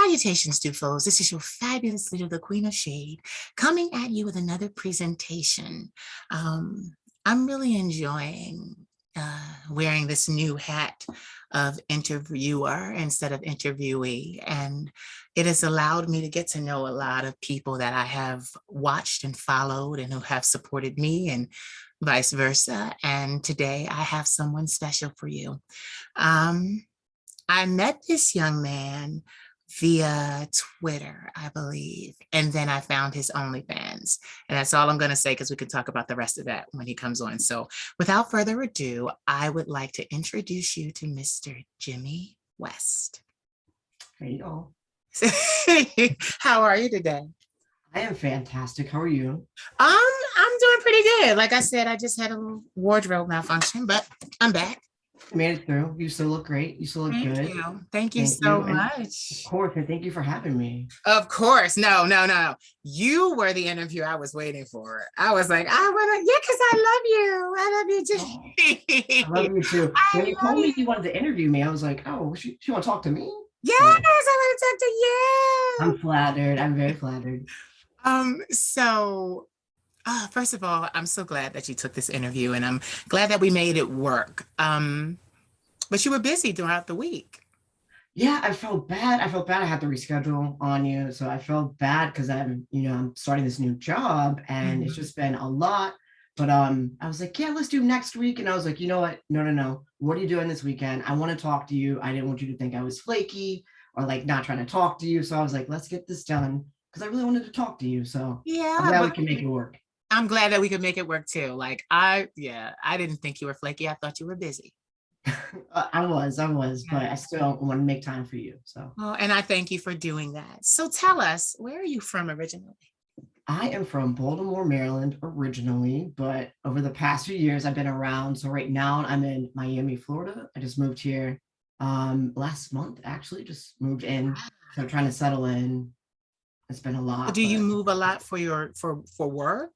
Salutations, Dufos. This is your fabulous leader, the Queen of Shade, coming at you with another presentation. I'm really enjoying wearing this new hat of interviewer instead of interviewee, and it has allowed me to get to know a lot of people that I have watched and followed and who have supported me and vice versa. And today I have someone special for you. I met this young man via Twitter, I believe. And then I found his OnlyFans. And that's all I'm going to say, because we can talk about the rest of that when he comes on. So without further ado, I would like to introduce you to Mr. Jimmy West. Hey, y'all. How are you today? I am fantastic. How are you? I'm doing pretty good. Like I said, I just had a little wardrobe malfunction, but I'm back. Made it through. You still look great. You still look good. Thank you so much. Of course, and thank you for having me. Of course. No. You were the interview I was waiting for. I was like, because I love you. I love you too. When you told me you wanted to interview me, I was like, oh, she want to talk to me? Yes, I want to talk to you. I'm flattered. I'm very flattered. First of all, I'm so glad that you took this interview, and I'm glad that we made it work. But you were busy throughout the week. Yeah, I felt bad. I had to reschedule on you. So I felt bad because I'm starting this new job and it's just been a lot. But I was like, yeah, let's do next week. And I was like, you know what? No. What are you doing this weekend? I want to talk to you. I didn't want you to think I was flaky or like not trying to talk to you. So I was like, let's get this done because I really wanted to talk to you. So yeah, I'm glad we can make it work. I'm glad that we could make it work too. Like I didn't think you were flaky. I thought you were busy. I was, but I still want to make time for you. So, and I thank you for doing that. So tell us, where are you from originally? I am from Baltimore, Maryland originally, but over the past few years I've been around. So right now I'm in Miami, Florida. I just moved here last month, actually, just moved in. So I'm trying to settle in. It's been a lot. Do you move a lot for work?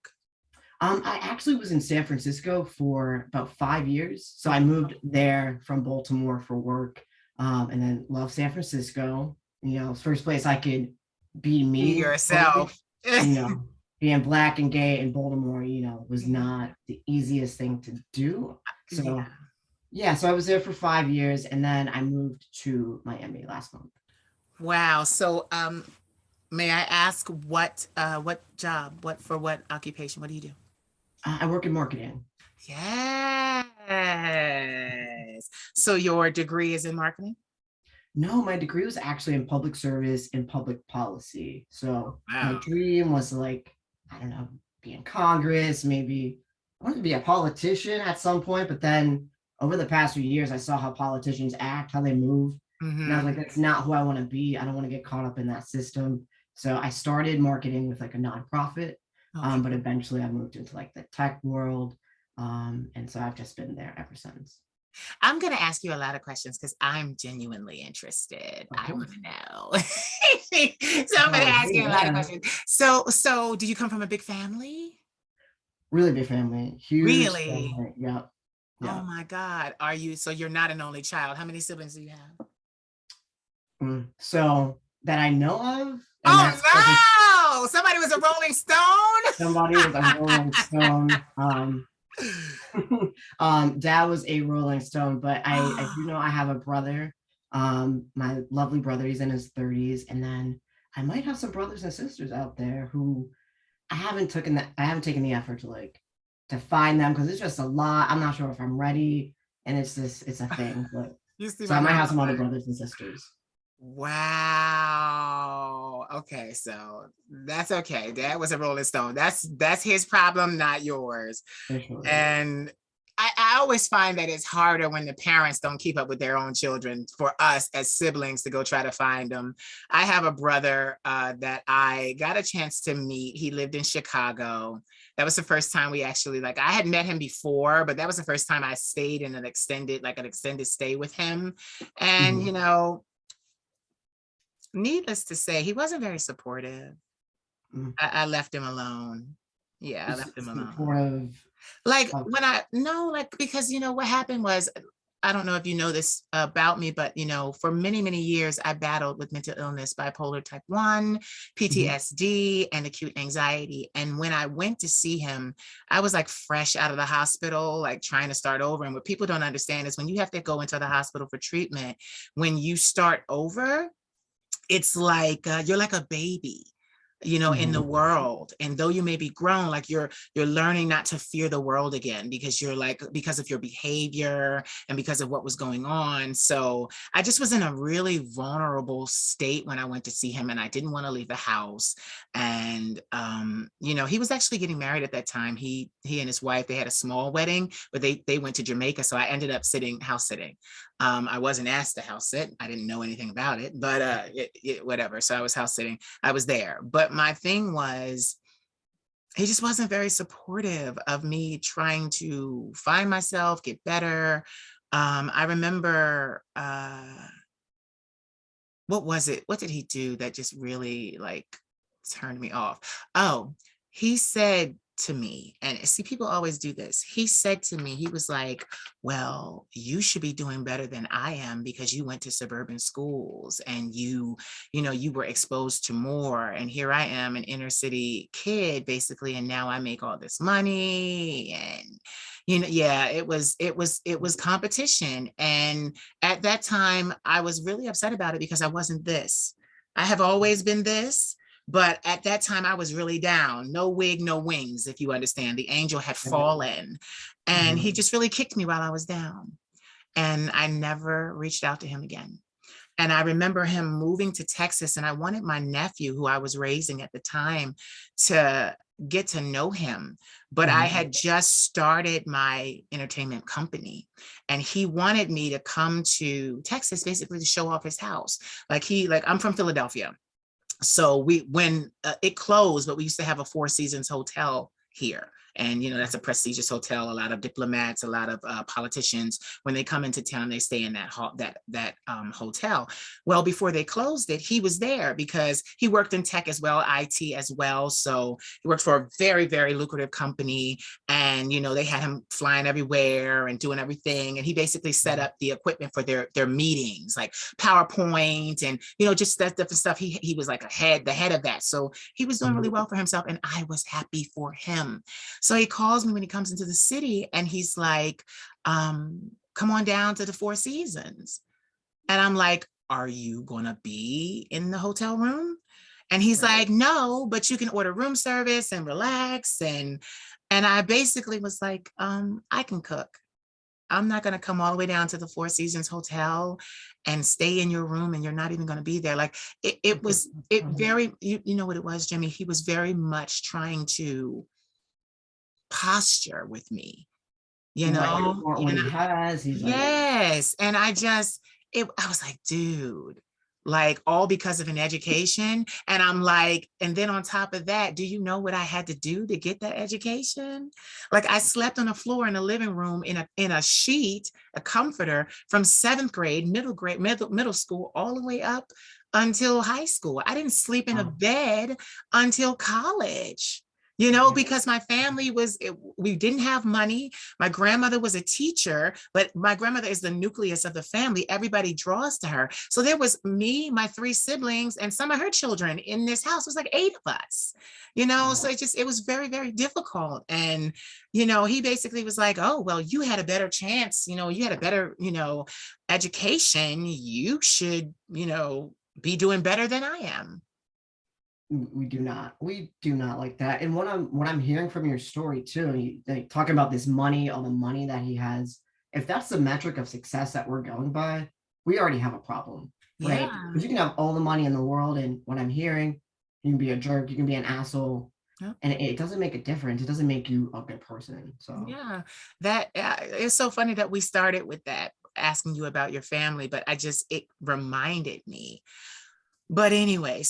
I actually was in San Francisco for about 5 years. So I moved there from Baltimore for work, and then love San Francisco. First place I could be me. Be yourself. Being Black and gay in Baltimore, was not the easiest thing to do. So so I was there for 5 years, and then I moved to Miami last month. Wow. So may I ask what job, what occupation, what do you do? I work in marketing. Yes. So your degree is in marketing? No, my degree was actually in public service and public policy. So my dream was like, I don't know, be in Congress, maybe I wanted to be a politician at some point, but then over the past few years, I saw how politicians act, how they move. And I was like, that's not who I want to be. I don't want to get caught up in that system. So I started marketing with like a nonprofit. But eventually I moved into like the tech world. And so I've just been there ever since. I'm going to ask you a lot of questions because I'm genuinely interested. I want to know. So I'm going to ask you a lot of questions. So did you come from a big family? Really big family. Huge. Really? Family. Yeah. Oh my God. So you're not an only child. How many siblings do you have? So that I know of. Oh no! Somebody was a Rolling Stone. Somebody was a Rolling Stone. Dad was a Rolling Stone, but I do know I have a brother. My lovely brother, he's in his 30s, and then I might have some brothers and sisters out there who I haven't taken the effort to find them because it's just a lot. I'm not sure if I'm ready, and it's a thing. But so I might have some other brothers and sisters. Wow. Okay, so that's okay. Dad was a Rolling Stone. That's his problem, not yours. Sure. And I always find that it's harder when the parents don't keep up with their own children for us as siblings to go try to find them. I have a brother that I got a chance to meet. He lived in Chicago. That was the first time we actually, I had met him before, but that was the first time I stayed in an extended stay with him. And, needless to say, he wasn't very supportive. I left him alone. Yeah, I left him alone. Supportive. Because what happened was I don't know if you know this about me, but for many, many years, I battled with mental illness, bipolar type 1, Mhm. PTSD, and acute anxiety. And when I went to see him, I was like fresh out of the hospital, like trying to start over. And what people don't understand is when you have to go into the hospital for treatment, when you start over, it's like you're like a baby, in the Mhm. world. And though you may be grown, like you're learning not to fear the world again, because you're like, because of your behavior and because of what was going on. So I just was in a really vulnerable state when I went to see him, and I didn't want to leave the house. And he was actually getting married at that time. He and his wife, they had a small wedding, but they went to Jamaica. So I ended up house sitting. I wasn't asked to house sit. I didn't know anything about it, but whatever. So I was house sitting. I was there. But my thing was, he just wasn't very supportive of me trying to find myself, get better. I remember, what was it? What did he do that just really like turned me off? Oh, he said to me, and see, people always do this. He said to me, he was like, well, you should be doing better than I am because you went to suburban schools and you were exposed to more. And here I am, an inner city kid, basically, and now I make all this money. And yeah, it was competition. And at that time, I was really upset about it because I wasn't this. I have always been this, but at that time, I was really down. No wig, no wings, if you understand. The angel had fallen, and he Mhm. just really kicked me while I was down. And I never reached out to him again. And I remember him moving to Texas, and I wanted my nephew, who I was raising at the time, to get to know him. But I Mhm. had just started my entertainment company, and he wanted me to come to Texas basically to show off his house. Like I'm from Philadelphia. So when it closed, but we used to have a Four Seasons hotel here. And that's a prestigious hotel. A lot of diplomats, a lot of politicians, when they come into town, they stay in that hotel. Well, before they closed it, he was there because he worked in tech as well, IT as well. So he worked for a very, very lucrative company, and they had him flying everywhere and doing everything. And he basically set up the equipment for their meetings, like PowerPoint, and just that different stuff. He was like the head of that. So he was doing really well for himself, and I was happy for him. So he calls me when he comes into the city, and he's like, come on down to the Four Seasons. And I'm like, are you gonna be in the hotel room? And he's Right. like, no, but you can order room service and relax. And I basically was like, I can cook. I'm not going to come all the way down to the Four Seasons Hotel and stay in your room, and you're not even going to be there. Like it was, it very, you know what it was, Jimmy? He was very much trying to posture with me, you Right. know? What he has, he's like, Yes. And I was like, dude, like all because of an education. And I'm like, and then on top of that, do you know what I had to do to get that education? Like I slept on the floor in the living room in a sheet, a comforter from seventh grade, middle school, all the way up until high school. I didn't sleep in a wow. bed until college. Yeah. Because my family we didn't have money. My grandmother was a teacher, but my grandmother is the nucleus of the family. Everybody draws to her. So there was me, my three siblings, and some of her children in this house. It was like 8 of us, so Wow. it was very, very difficult. And, he basically was like, oh, well, you had a better chance, you had a better, education. You should, be doing better than I am. We do not like that. And what I'm hearing from your story too, like, talking about this money, all the money that he has, if that's the metric of success that we're going by, we already have a problem, right? Yeah. Because you can have all the money in the world, and what I'm hearing, you can be a jerk, you can be an asshole, Yep. and it doesn't make a difference. It doesn't make you a good person. So Yeah, that it's so funny that we started with that, asking you about your family, but it reminded me. But anyway,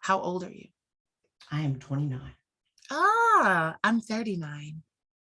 how old are you? I am 29. I'm 39.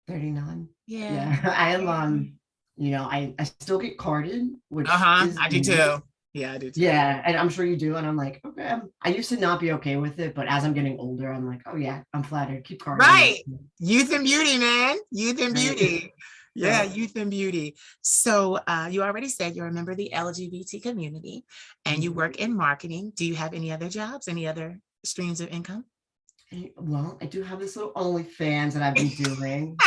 39. Yeah. Yeah, I am I still get carded, which Uh-huh. is I do nice. too. Yeah, I do too. Yeah, and I'm sure you do, and I'm like, okay. I used to not be okay with it, but as I'm getting older, I'm like, oh yeah, I'm flattered. Keep carding me. Right. Youth and beauty, man. Youth and Right. beauty. Yeah, youth and beauty. So you already said you're a member of the LGBT community and you work in marketing. Do you have any other jobs, any other streams of income? Well, I do have this little OnlyFans that I've been doing,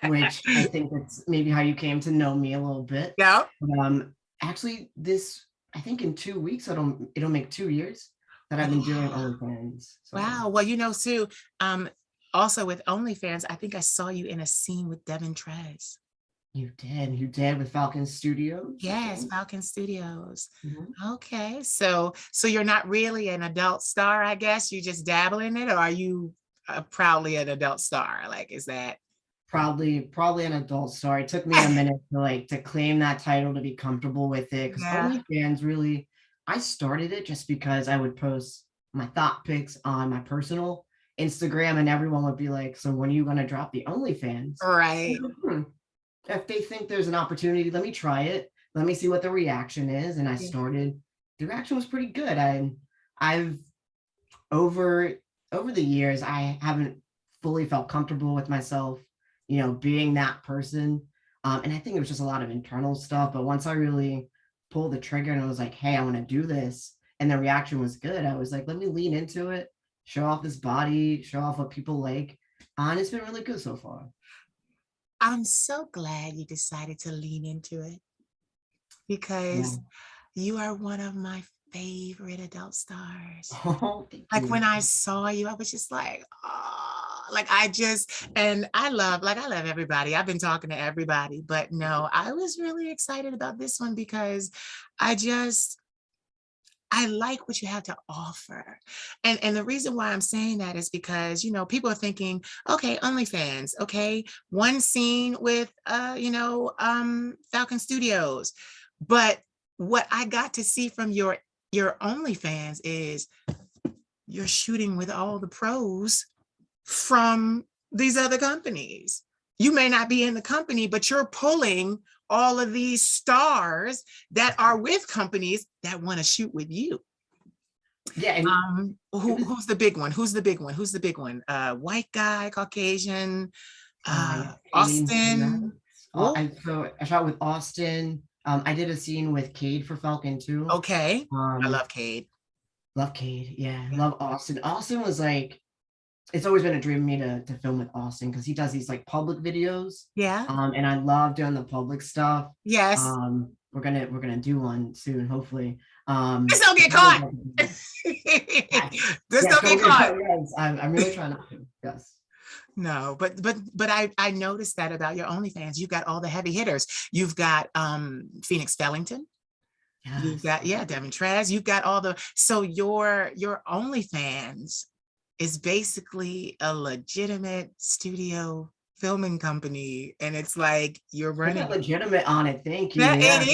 which I think that's maybe how you came to know me a little bit. Yeah. But, actually, this I think in 2 weeks it'll make 2 years that I've been doing Wow. OnlyFans. So Wow. Well, you know, Sue, also with OnlyFans, I think I saw you in a scene with Devin Trez. you did with Falcon Studios, I Yes, think. Falcon Studios. Mhm. Okay. So you're not really an adult star, I guess. You just dabble in it, or are you proudly an adult star? Like, is that Probably an adult star. It took me a minute to claim that title, to be comfortable with it, because yeah. OnlyFans really, I started it just because I would post my thought pics on my personal Instagram, and everyone would be like, "So when are you gonna drop the OnlyFans?" I was Right. like, If they think there's an opportunity, let me try it. Let me see what the reaction is. And I Yeah. started. The reaction was pretty good. I've over over the years, I haven't fully felt comfortable with myself, being that person. And I think it was just a lot of internal stuff. But once I really pulled the trigger and I was like, hey, I want to do this, and the reaction was good, I was like, let me lean into it, show off this body, show off what people like. And it's been really good so far. I'm so glad you decided to lean into it Yeah. because you are one of my favorite adult stars. Oh, thank Like when you. I saw you, I was just like, oh, like I just, and I love everybody. I've been talking to everybody, but no, I was really excited about this one because I just, I like what you have to offer. And the reason why I'm saying that is because, you know, people are thinking, okay, OnlyFans, okay, one scene with Falcon Studios. But what I got to see from your OnlyFans is you're shooting with all the pros from these other companies. You may not be in the company, but you're pulling all of these stars that are with companies that want to shoot with you. Yeah, and it was Who's the big one? Who's the big one? Who's the big one? White guy, Caucasian, yeah, Cade Austin. Maddox. Oh, I shot with Austin. I did a scene with Cade for Falcon too. okay. I Um, love Cade. love Cade. Yeah, Yeah. love Austin. Austin was like, it's always been a dream of me to film with Austin because he does these like public videos. Yeah. And I love doing the public stuff. Yes. We're gonna do one soon, hopefully. Just don't get I really caught. love Yes, Just yes, don't don't get get caught. caught. Yes, I'm really trying not to. Yes. No, but I noticed that about your OnlyFans. You've got all the heavy hitters. You've got Phoenix Fellington. You've Yes. got, yeah, Devin Trez. You've got all the, so your OnlyFans is basically a legitimate studio filming company. And it's like you're Put that running it. legitimate on it. Thank you. Yeah, Yes.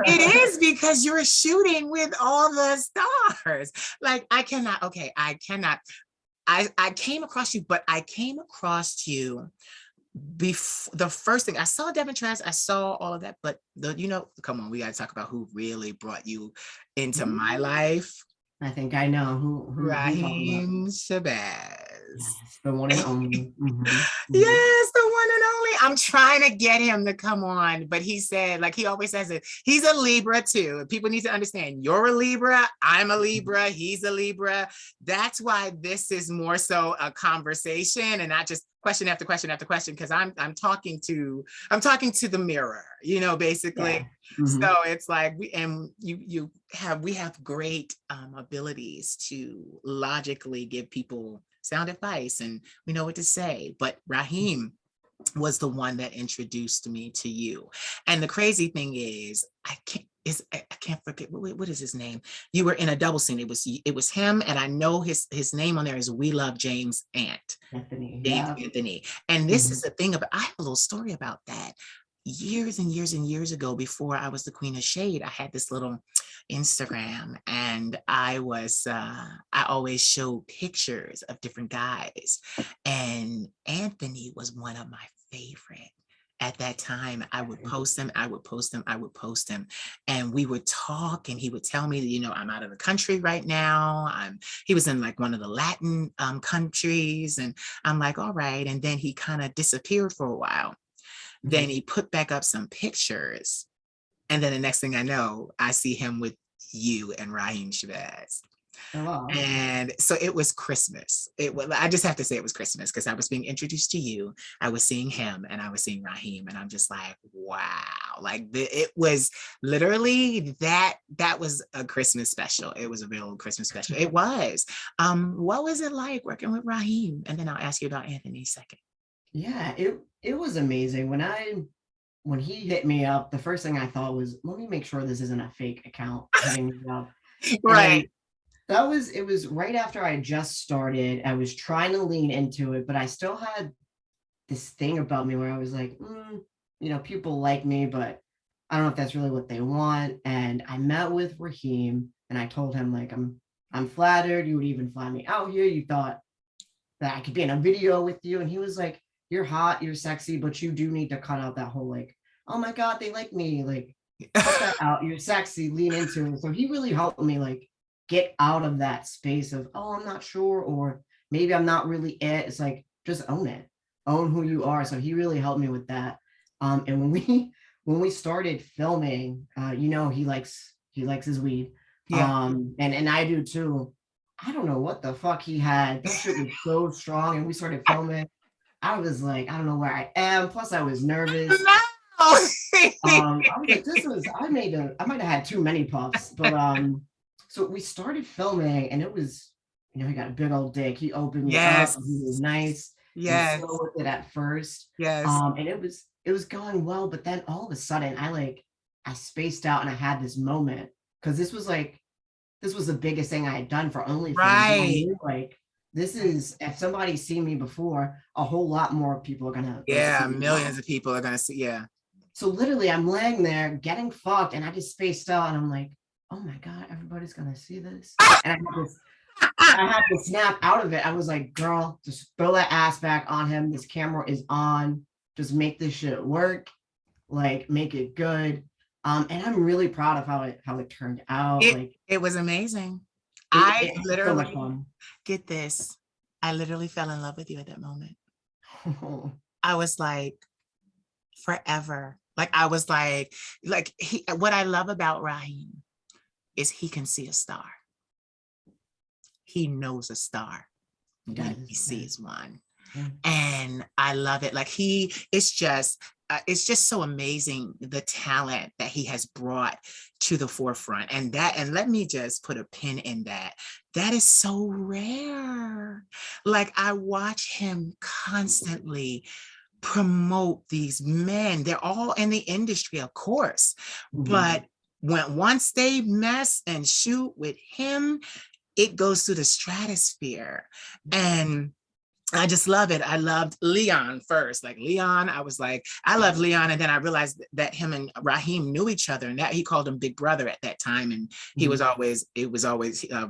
it is because you're shooting with all the stars. Like I cannot, okay, I cannot. I came across you, but I came across you before the first thing I saw Devin Trans, I saw all of that, but come on, we got to talk about who really brought you into my life. I think I know who you're talking about. Raheem Shabazz. Yes, the one and only. Yes, the one and only. I'm trying to get him to come on, but he said, like he always says it, he's a Libra too. People need to understand you're a Libra, I'm a Libra, he's a Libra. That's why this is more so a conversation and not just question after question after question, because I'm talking to the mirror, basically. Yeah. Hmm. So it's like we have great abilities to logically give people sound advice and we know what to say. But Raheem was the one that introduced me to you. And the crazy thing is, I can't forget what is his name. You were in a double scene. It was him, and I know his name on there is We Love James Ant. Anthony. James Yeah. Anthony. And this Hmm. is the thing about, I have a little story about that. Years and years and years ago, before I was the Queen of Shade, I had this little Instagram, and I always showed pictures of different guys. And Anthony was one of my favorite. At that time, I would post them, I would post them, I would post them. And we would talk, and he would tell me, I'm out of the country right now. He was in like one of the Latin countries. And I'm like, all right. And then he kind of disappeared for a while. Then he put back up some pictures. And then the next thing I know, I see him with you and Raheem Shabazz. Oh, wow. And so it was Christmas. It was, I just have to say it was Christmas because I was being introduced to you. I was seeing him and I was seeing Raheem, and I'm just like, wow. Like it was literally that was a Christmas special. It was a real Christmas special. It was. What was it like working with Raheem? And then I'll ask you about Anthony second. Yeah, it was amazing. When he hit me up, the first thing I thought was, let me make sure this isn't a fake account hitting me up. And Right. it was right after I just started. I was trying to lean into it, but I still had this thing about me where I was like, people like me, but I don't know if that's really what they want. And I met with Raheem and I told him, like, I'm flattered you would even fly me out here. You thought that I could be in a video with you. And he was like, you're hot, you're sexy, but you do need to cut out that whole like, oh my God, they like me. Like, cut that out. You're sexy, lean into it. So he really helped me like get out of that space of, oh, I'm not sure, or maybe I'm not really it. It's like, just own it, own who you are. So he really helped me with that. And when we started filming, he likes his weed. Yeah. And I do too. I don't know what the fuck he had. That shit was so strong. And we started filming. I was like, I don't know where I am. Plus, I was nervous. No. I was like, I might have had too many puffs, but so we started filming and it was, he got a big old dick. He opened me up. Yes. He was nice and Yes. slow with it at first. Yes. And it was going well, but then all of a sudden I spaced out and I had this moment because this was the biggest thing I had done for OnlyFans. And I Right. knew like this is, if somebody's seen me before, a whole lot more people are gonna Yeah, see me millions now. of people are gonna see. Yeah. So literally I'm laying there getting fucked and I just spaced out and I'm like, oh my God, everybody's gonna see this. And I had to snap out of it. I was like, girl, just throw that ass back on him. This camera is on. Just make this shit work. Like, make it good. And I'm really proud of how it turned out. It Like it was amazing. I it had so much literally fun. get this. I literally fell in love with you at that moment. I was like, forever. Like I was like what I love about Raheem is he can see a star. He knows a star He when he does. sees one. Yeah. And I love it. Like it's just so amazing the talent that he has brought to the forefront. And let me just put a pin in that. That is so rare. Like I watch him constantly promote these men. They're all in the industry, of course, Mhm. but once they mess and shoot with him, it goes through the stratosphere. And I just love it. I loved Leon first. Like Leon, I was like, I love Leon. And then I realized that him and Raheem knew each other and that he called him Big Brother at that time. And he was Mhm. always,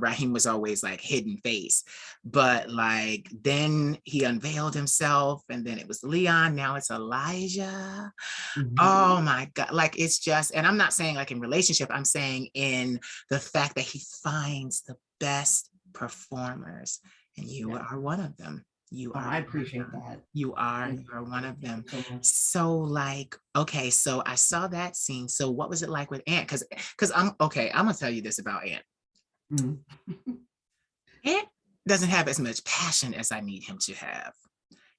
Raheem was always like hidden face. But like, then he unveiled himself and then it was Leon. Now it's Elijah. Mhm. Oh my God. Like, it's just, and I'm not saying like in relationship, I'm saying in the fact that he finds the best performers and you Yeah. are one of them. You Oh, are I one of appreciate them. that. You are, Thank you are one of thank them. you so much. So like, okay, so I saw that scene. So what was it like with Ant? Because I'm gonna tell you this about Ant. Mhm. Ant doesn't have as much passion as I need him to have.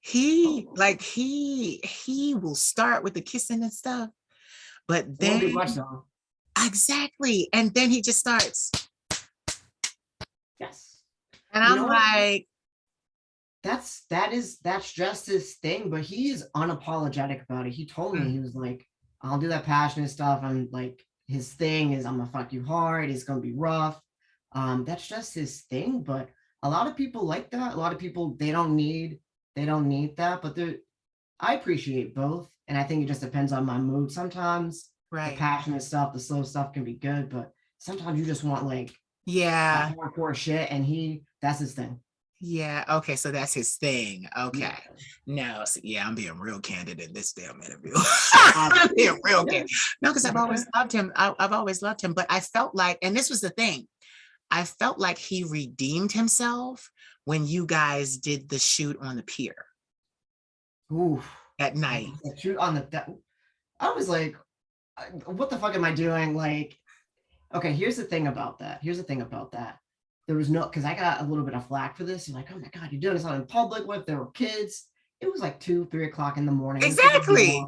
He Oh, like he will start with the kissing and stuff, but it won't be then much though. exactly, and then he just starts, Yes. and You I'm know what? like, That's just his thing, but he is unapologetic about it. He told me, mm, he was like, I'll do that passionate stuff. I'm like, his thing is I'm gonna fuck you hard, it's gonna be rough. That's just his thing, but a lot of people like that. A lot of people they don't need that, but I appreciate both. And I think it just depends on my mood. Sometimes the right, passionate stuff, the slow stuff can be good, but sometimes you just want like that yeah, hardcore shit, and that's his thing. yeah, okay, so that's his thing. Okay, Yeah. no, so yeah, I'm being real candid in this damn interview. Uh, I'm being real yeah. candid. No, because I've always loved him. I've always loved him, but I felt like, and this was the thing, I felt like he redeemed himself when you guys did the shoot on the pier. Ooh. at night. Shoot on the. I was like, what the fuck am I doing? Like, okay, here's the thing about that. There was no, because I got a little bit of flack for this. You're like, oh my God, you're doing this out in public. What if there were kids? It was like 2, 3 o'clock in the morning. This was Exactly.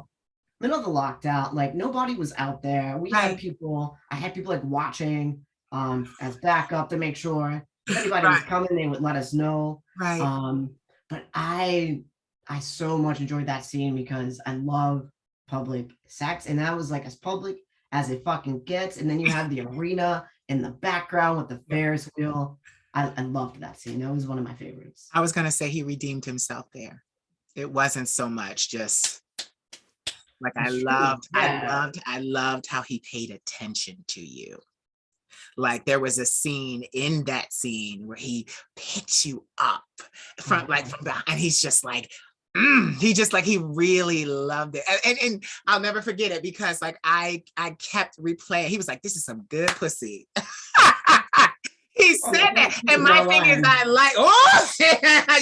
middle of the lockdown. Like nobody was out there. Right. I had people like watching as backup to make sure if anybody was Right. coming, they would let us know. Right. But I so much enjoyed that scene because I love public sex, and that was like as public as it fucking gets. And then you have the arena in the background with the Ferris wheel. I loved that scene. That was one of my favorites. I was going to say he redeemed himself there. It wasn't so much just like It's true. Yeah. I loved how he paid attention to you. Like there was a scene in that scene where he picks you up from like from behind, and he's just like, he just like he really loved it. And I'll never forget it because like I kept replaying. He was like, this is some good pussy. He said that. And my thing is I like, oh,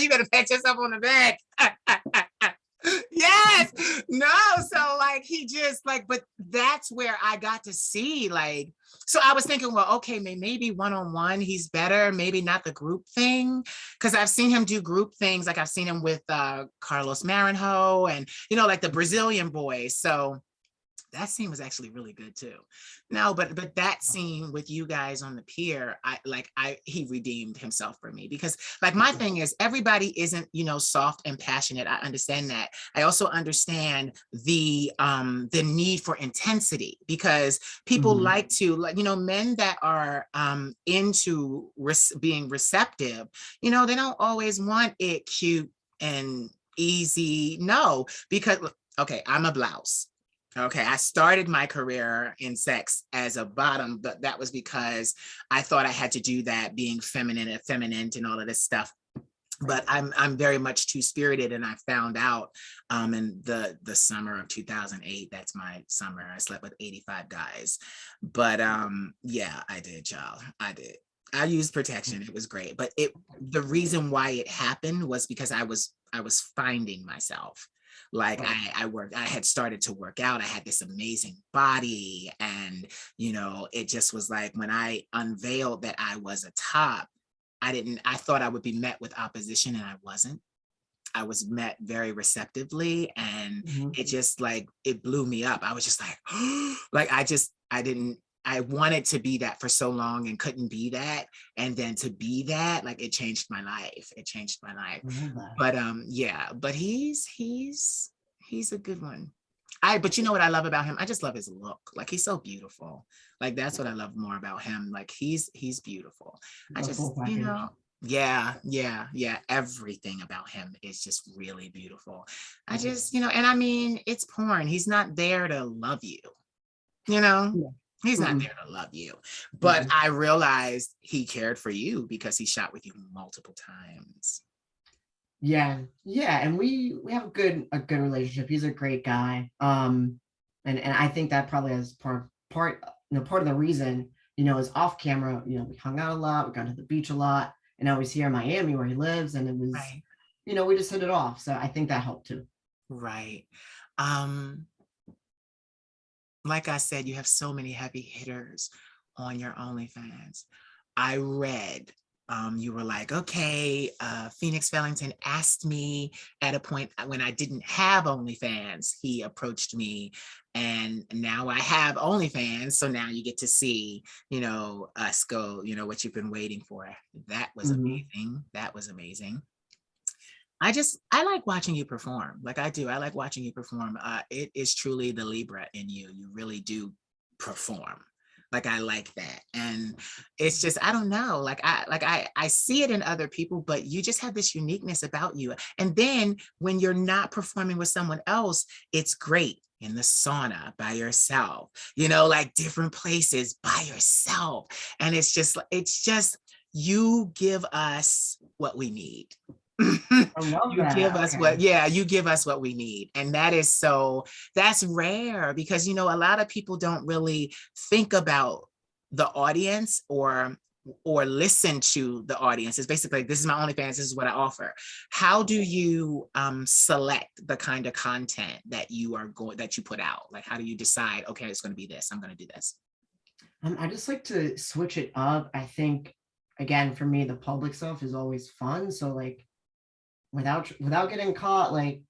you gotta pat yourself on the back. Yes. No. So like he just like, but that's where I got to see like, so I was thinking, well, okay, maybe one-on-one, he's better, maybe not the group thing. Cause I've seen him do group things. Like I've seen him with Carlos Marinho and, you know, like the Brazilian boys. So that scene was actually really good too. No, but that scene with you guys on the pier, he redeemed himself for me because like my thing is everybody isn't, you know, soft and passionate. I understand that. I also understand the need for intensity because people like to like, you know, men that are into being receptive, you know, they don't always want it cute and easy. No, because okay, I'm a blouse. Okay, I started my career in sex as a bottom, but that was because I thought I had to do that, being feminine, effeminate, and all of this stuff. But I'm very much two-spirited, and I found out in the summer of 2008. That's my summer. I slept with 85 guys, but yeah, I did, y'all. I did. I used protection. It was great, but the reason why it happened was because I was finding myself. Like I had started to work out. I had this amazing body. And, you know, it just was like when I unveiled that I was a top, I thought I would be met with opposition and I wasn't. I was met very receptively and it just like, it blew me up. I was just like, like, I wanted to be that for so long and couldn't be that. And then to be that, like it changed my life. It changed my life. But yeah, but he's a good one. But you know what I love about him? I just love his look. Like he's so beautiful. Like that's what I love more about him. Like he's beautiful. I just, you know, yeah. Everything about him is just really beautiful. I just, you know, and I mean, it's porn. He's not there to love you, you know? He's not there to love you. But I realized he cared for you because he shot with you multiple times. Yeah. And we have a good relationship. He's a great guy. And I think that probably has part of the reason, you know, is off camera, you know, we hung out a lot, we got to the beach a lot, and now he's here in Miami where he lives, and it was, you know, we just hit it off. So I think that helped too. Right. Like I said, you have so many heavy hitters on your OnlyFans. I read you were like, okay, Phoenix Fellington asked me at a point when I didn't have OnlyFans, he approached me and now I have OnlyFans. So now you get to see, you know, us go, you know, what you've been waiting for. That was amazing. That was amazing. I like watching you perform. Like I do. I like watching you perform. It is truly the Libra in you. You really do perform. Like I like that. And it's just, I don't know, I see it in other people, but you just have this uniqueness about you. And then when you're not performing with someone else, it's great in the sauna by yourself, you know, like different places by yourself. And it's just, you give us what we need. I love You that. give us you give us what we need. And that's rare because, you know, a lot of people don't really think about the audience or or listen to the audience. It's basically, this is my OnlyFans, this is what I offer. How do you select the kind of content that you put out? Like, how do you decide, okay, it's going to be this, I'm going to do this? I just like to switch it up. I think, again, for me, the public stuff is always fun. So like, without getting caught, like,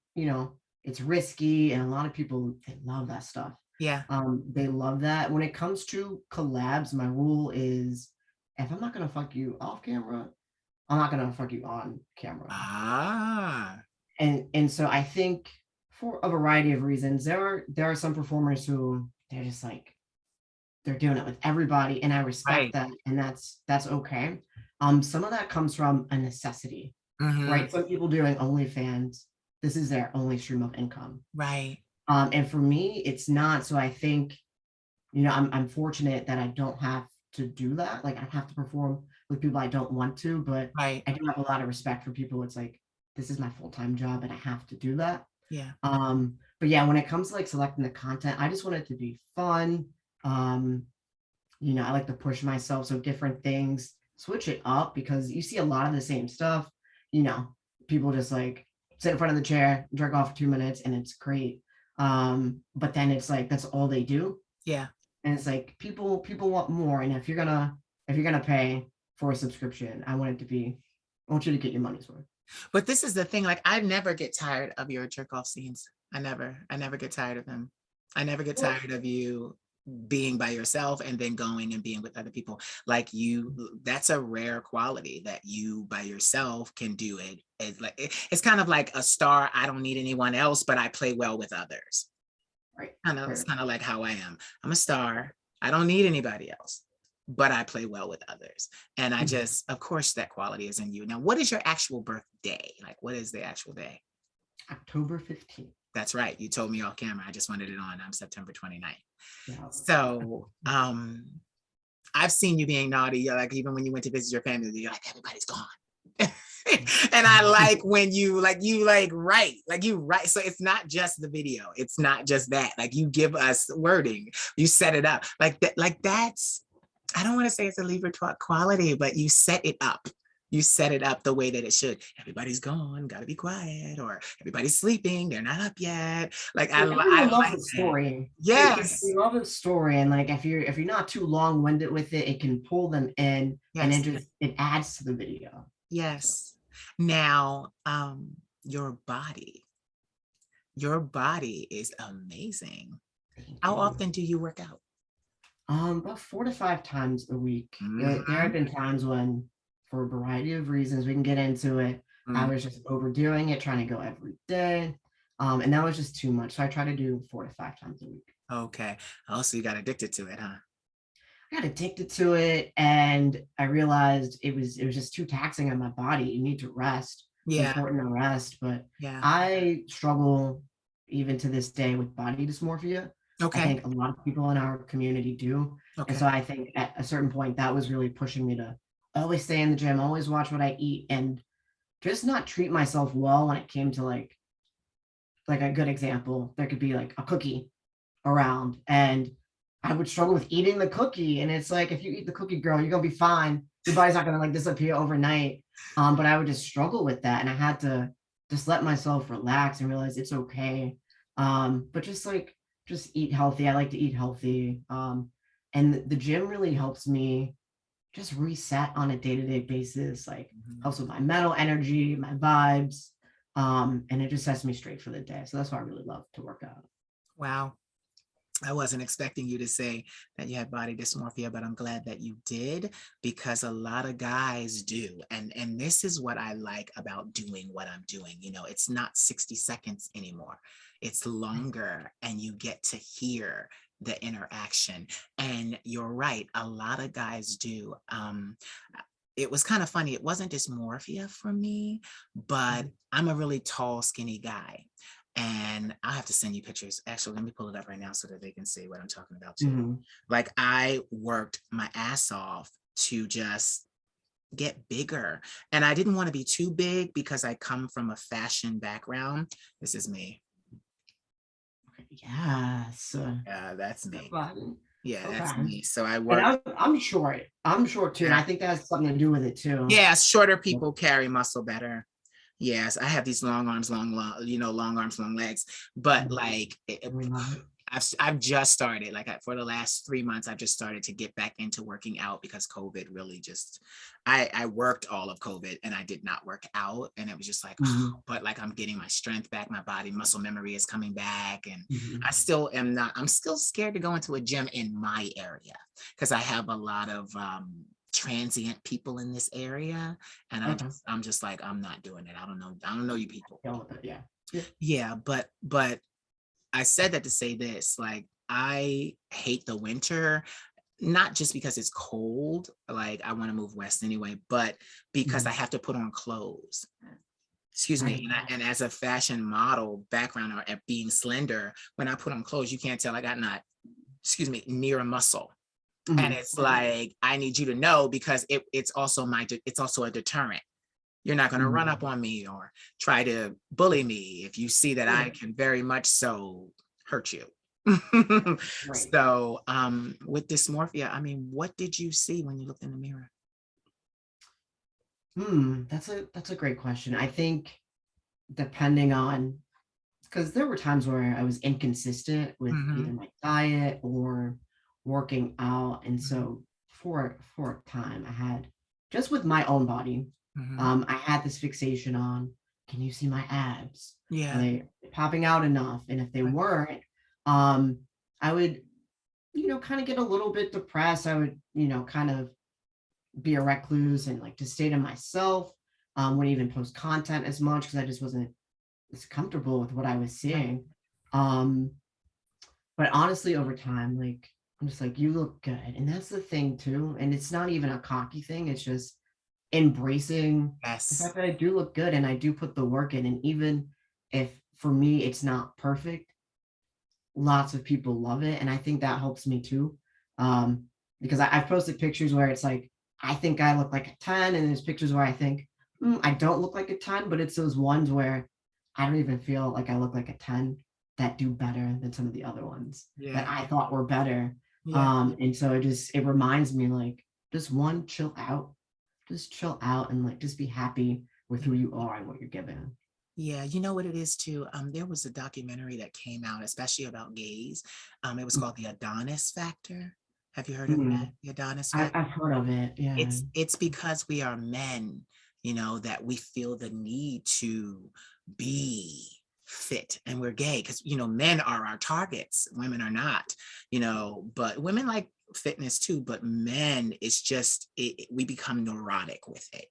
it's risky, and a lot of people, they love that stuff. Yeah. They love that. When it comes to collabs, my rule is, if I'm not gonna fuck you off camera, I'm not gonna fuck you on camera. Ah. And so I think, for a variety of reasons, there are some performers who, they're just like, they're doing it with everybody, and I respect Right. that, and that's okay. Some of that comes from a necessity, Mm-hmm. right? Some people doing OnlyFans, this is their only stream of income. Right. And for me, it's not. So I think, I'm fortunate that I don't have to do that. Like, I don't have to perform with people I don't want to, but Right. I do have a lot of respect for people. It's like, this is my full-time job and I have to do that. Yeah. But yeah, when it comes to like selecting the content, I just want it to be fun. Um, I like to push myself. So different things, switch it up, because you see a lot of the same stuff. People just like sit in front of the chair, jerk off for 2 minutes, and it's great. But then it's like, that's all they do. Yeah. And it's like, people want more. And if you're gonna pay for a subscription, I want you to get your money's worth. But this is the thing, like, I never get tired of your jerk off scenes. I never get tired of them. I never get Well, tired of you being by yourself and then going and being with other people. Like, that's a rare quality, that you by yourself can do it. It's kind of like a star. I don't need anyone else, but I play well with others. right. It's kind of like how I am. I'm a star. I don't need anybody else, but I play well with others. And I just, of course, that quality is in you. Now, what is your actual birthday? Like, what is the actual day? October 15th. That's right. You told me off camera. I just wanted it on. I'm September 29th. Yeah. So, I've seen you being naughty. Like, even when you went to visit your family, you're like, everybody's gone. And I like when you write, so it's not just the video, it's not just that, like, you give us wording, you set it up like that. Like, that's, I don't want to say it's a lever quality, but you set it up the way that it should. Everybody's gone, gotta be quiet, or everybody's sleeping, they're not up yet. Like, I Everyone loves like the that. story. They Yes. love the story, and like, if you're not too long-winded with it, it can pull them in, and Yes. it adds to the video. So, Yes. Now, your body is amazing. thank How you. often do you work out? About 4 to 5 times a week. There have Mhm. been times when, for a variety of reasons, we can get into it, I Mm, was just overdoing it, trying to go every day. And that was just too much. So I try to do 4 to 5 times a week. okay. Oh, so you got addicted to it, huh? I got addicted to it, and I realized it was just too taxing on my body. You need to rest. It's Yeah, important to rest, but yeah. I struggle even to this day with body dysmorphia. I Okay, think a lot of people in our community do. And okay. so I think at a certain point that was really pushing me to always stay in the gym, always watch what I eat, and just not treat myself well when it came to like a good example. There could be like a cookie around, and I would struggle with eating the cookie. And it's like, if you eat the cookie, girl, you're gonna be fine. Your body's not gonna like disappear overnight. But I would just struggle with that, and I had to just let myself relax and realize it's okay. But just eat healthy. I like to eat healthy. And the gym really helps me just reset on a day-to-day basis. Like, Mhm. helps with my mental energy, my vibes. And it just sets me straight for the day. So that's why I really love to work out. Wow. I wasn't expecting you to say that you had body dysmorphia, but I'm glad that you did, because a lot of guys do. And this is what I like about doing what I'm doing. It's not 60 seconds anymore. It's longer, and you get to hear the interaction. And you're right, a lot of guys do. It was kind of funny. It wasn't dysmorphia for me, but I'm a really tall, skinny guy. And I'll have to send you pictures. Actually, let me pull it up right now so that they can see what I'm talking about too. Mhm. Like, I worked my ass off to just get bigger. And I didn't want to be too big because I come from a fashion background. This is me. Yes. Yeah, that's me. Yeah, that's Okay. me. So I And work. I'm short too, and Yeah. I think that has something to do with it too. Yeah, shorter people carry muscle better. Yes, I have these long arms, long arms, long legs. But Mhm. like, We love it. I've just started. Like for the last 3 months, I've just started to get back into working out because COVID really just. I worked all of COVID and I did not work out, and it was just like, Mhm. but like I'm getting my strength back, my body muscle memory is coming back, and I Mhm. still am not. I'm still scared to go into a gym in my area because I have a lot of transient people in this area, and Okay. I'm just like, I'm not doing it. I don't know you people. Go with it. Yeah. Yeah. Yeah, but I said that to say this, like I hate the winter, not just because it's cold, like I want to move west anyway, but because I Mhm. have to put on clothes. Excuse I me. get that. And as a fashion model background or at being slender, when I put on clothes, you can't tell I got not, excuse me, near a muscle. And Mhm. it's Okay. like, I need you to know because it's also it's also a deterrent. You're not going to run Mhm. up on me or try to bully me if you see that I Yeah. can very much so hurt you. Right. So with dysmorphia, I mean, what did you see when you looked in the mirror? That's a great question. I think depending on because there were times where I was inconsistent with either Mm-hmm, my diet or working out, and mm-hmm, so for a time I had just with my own body, mm-hmm. I had this fixation on, can you see my abs? Are Yeah. they popping out enough? And if they Right. weren't, I would, kind of get a little bit depressed. I would, kind of be a recluse and like to stay to myself. Wouldn't even post content as much because I just wasn't as comfortable with what I was Right. seeing. Um, but honestly, over time, like I'm just like, you look good. And that's the thing too. And it's not even a cocky thing, it's just embracing the Yes. fact that I do look good and I do put the work in. And even if for me it's not perfect, lots of people love it. And I think that helps me too. Um, because I've posted pictures where it's like, I think I look like a 10, and there's pictures where I think, I don't look like a 10, but it's those ones where I don't even feel like I look like a 10 that do better than some of the other ones that Yeah. I thought were better. Yeah. And so it reminds me like, just one, chill out, just chill out and like just be happy with who you are and what you're given. Yeah, you know what it is too. There was a documentary that came out, especially about gays. It was called The Adonis Factor. Have you heard of that? Mm, The Adonis Factor. I've heard of it. Yeah. It's because we are men, that we feel the need to be fit, and we're gay because men are our targets, women are not, but women like fitness too, but men, it's just we become neurotic with it.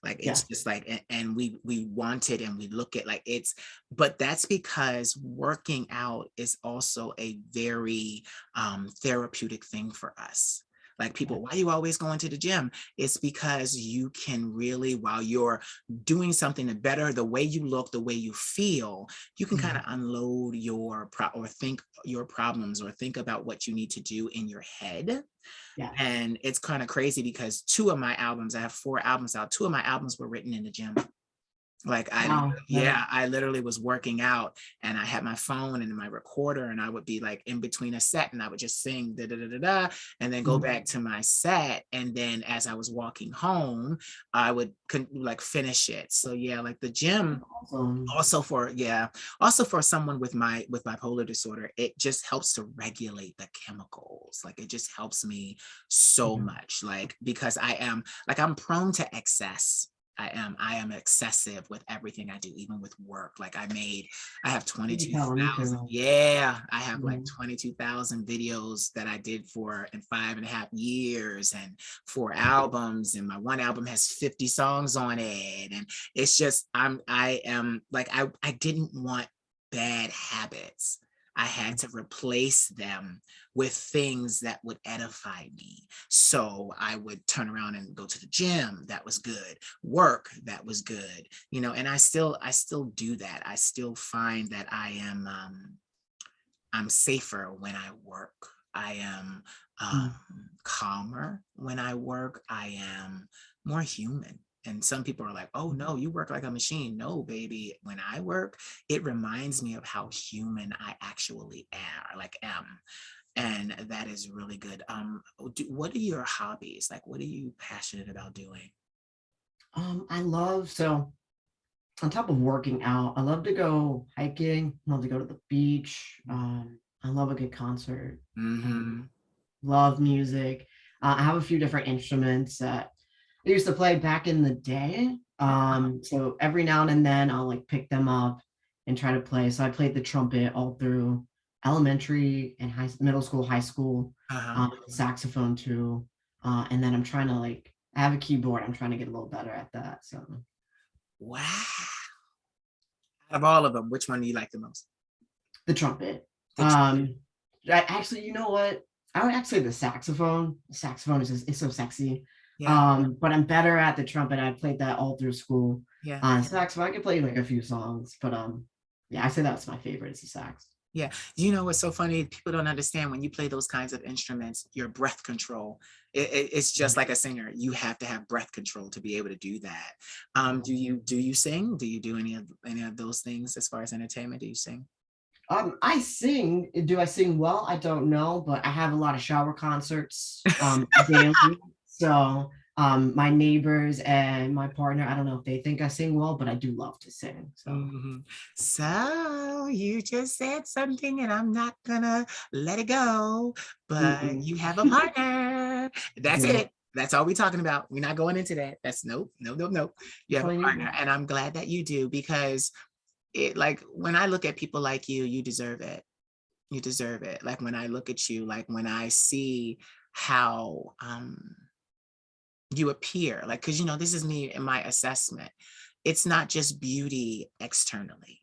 Like it's Yeah. just like, and we want it, and we look at like it's, but that's because working out is also a very therapeutic thing for us. Like Yeah. people, why are you always going to the gym? It's because you can really, while you're doing something to better the way you look, the way you feel, you can kind Mhm. of unload or think your problems or think about what you need to do in your head. Yeah. And it's kind of crazy because I have 4 albums out. 2 of my albums were written in the gym. Like Wow. Yeah. I literally was working out, and I had my phone and my recorder, and I would be like in between a set, and I would just sing da da da da da, and then go Mhm. back to my set, and then as I was walking home, I would like finish it. So yeah, like the gym, Awesome. also for someone with bipolar disorder, it just helps to regulate the chemicals. Like it just helps me so Yeah. much, like because I'm prone to excess. I am excessive with everything I do, even with work. Like I have You can tell me 22,000. too. Yeah, I have like Mhm. 22,000 videos that I did for in 5.5 years, and 4 albums, and my one album has 50 songs on it. And it's just I am like I didn't want bad habits. I had to replace them with things that would edify me. So I would turn around and go to the gym. That was good. Work, that was good. And I still do that. I still find that I'm safer when I work. I am Mm. calmer when I work. I am more human. And some people are like, oh no, you work like a machine. No, baby. When I work, it reminds me of how human I actually am. And that is really good. What are your hobbies? Like, what are you passionate about doing? I love so on top of working out, I love to go hiking. I love to go to the beach. I love a good concert. Mm-hmm. Love music. I have a few different instruments that I used to play back in the day. So every now and then I'll like pick them up and try to play. So I played the trumpet all through elementary and middle school, high school, Uh-huh. saxophone too. And then I'm trying to like I have a keyboard. I'm trying to get a little better at that. So Wow. Out of all of them, which one do you like the most? the trumpet. The tr- Actually, you know what? I would actually say the saxophone. The saxophone is just, it's so sexy. yeah, But I'm better at the trumpet. I played that all through school. yeah. Saxophone, I could play like a few songs, but yeah, I say that's my favorite. It's the sax. Yeah. You know what's so funny? People don't understand when you play those kinds of instruments, your breath control. It's just like a singer. You have to have breath control to be able to do that. Do you sing? Do you do any of those things as far as entertainment? Do you sing? I sing. Do I sing well? I don't know, but I have a lot of shower concerts daily. So my neighbors and my partner, I don't know if they think I sing well, but I do love to sing. So Mhm. So you just said something, and I'm not gonna let it go, but mm-mm. you have a partner. I That's do. it. That's all we're talking about. We're not going into that. That's nope, no, no, no. You That's have all a you partner, need. and I'm glad that you do because it like when I look at people like you deserve it. You deserve it. Like when I look at you, like when I see how you appear, like because this is me in my assessment. It's not just beauty externally.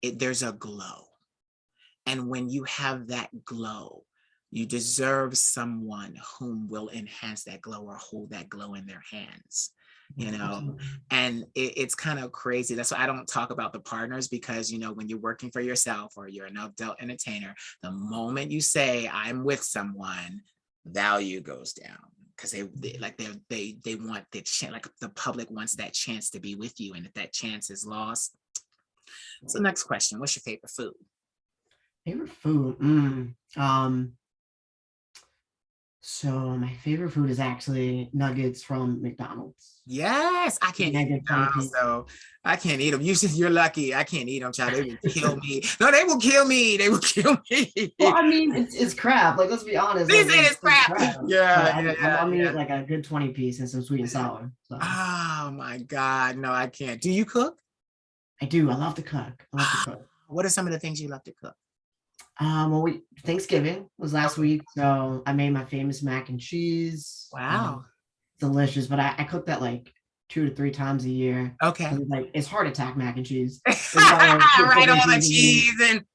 There's a glow. And when you have that glow, you deserve someone whom will enhance that glow or hold that glow in their hands, you know? Absolutely. And it's kind of crazy. That's why I don't talk about the partners because, when you're working for yourself or you're an adult entertainer, the moment you say, I'm with someone, value goes down because they want the chance, like the public wants that chance to be with you. And if that chance is lost. So next question, what's your favorite food? Favorite food. So my favorite food is actually nuggets from McDonald's. Yes, I can't eat Mega 20 McDonald's piece. though. I can't eat them. You're lucky. I can't eat them, child. They will kill me. No, they will kill me. They will kill me. Well, I mean, it's crab. Like, let's be honest. Like, This is it's crap. crab. Yeah, But yeah, I'm yeah, gonna eat yeah. like a good 20 piece and some sweet and sour. So Oh my God. No, I can't. Do you cook? I do. I love to cook. I love to cook. What are some of the things you love to cook? Well, Thanksgiving was last Okay. week, so I made my famous mac and cheese. Wow. Delicious, but I cook that like 2 to 3 times a year. Okay. 'Cause, like it's heart attack mac and cheese. It's got like Right, chicken all the seasoning. cheese and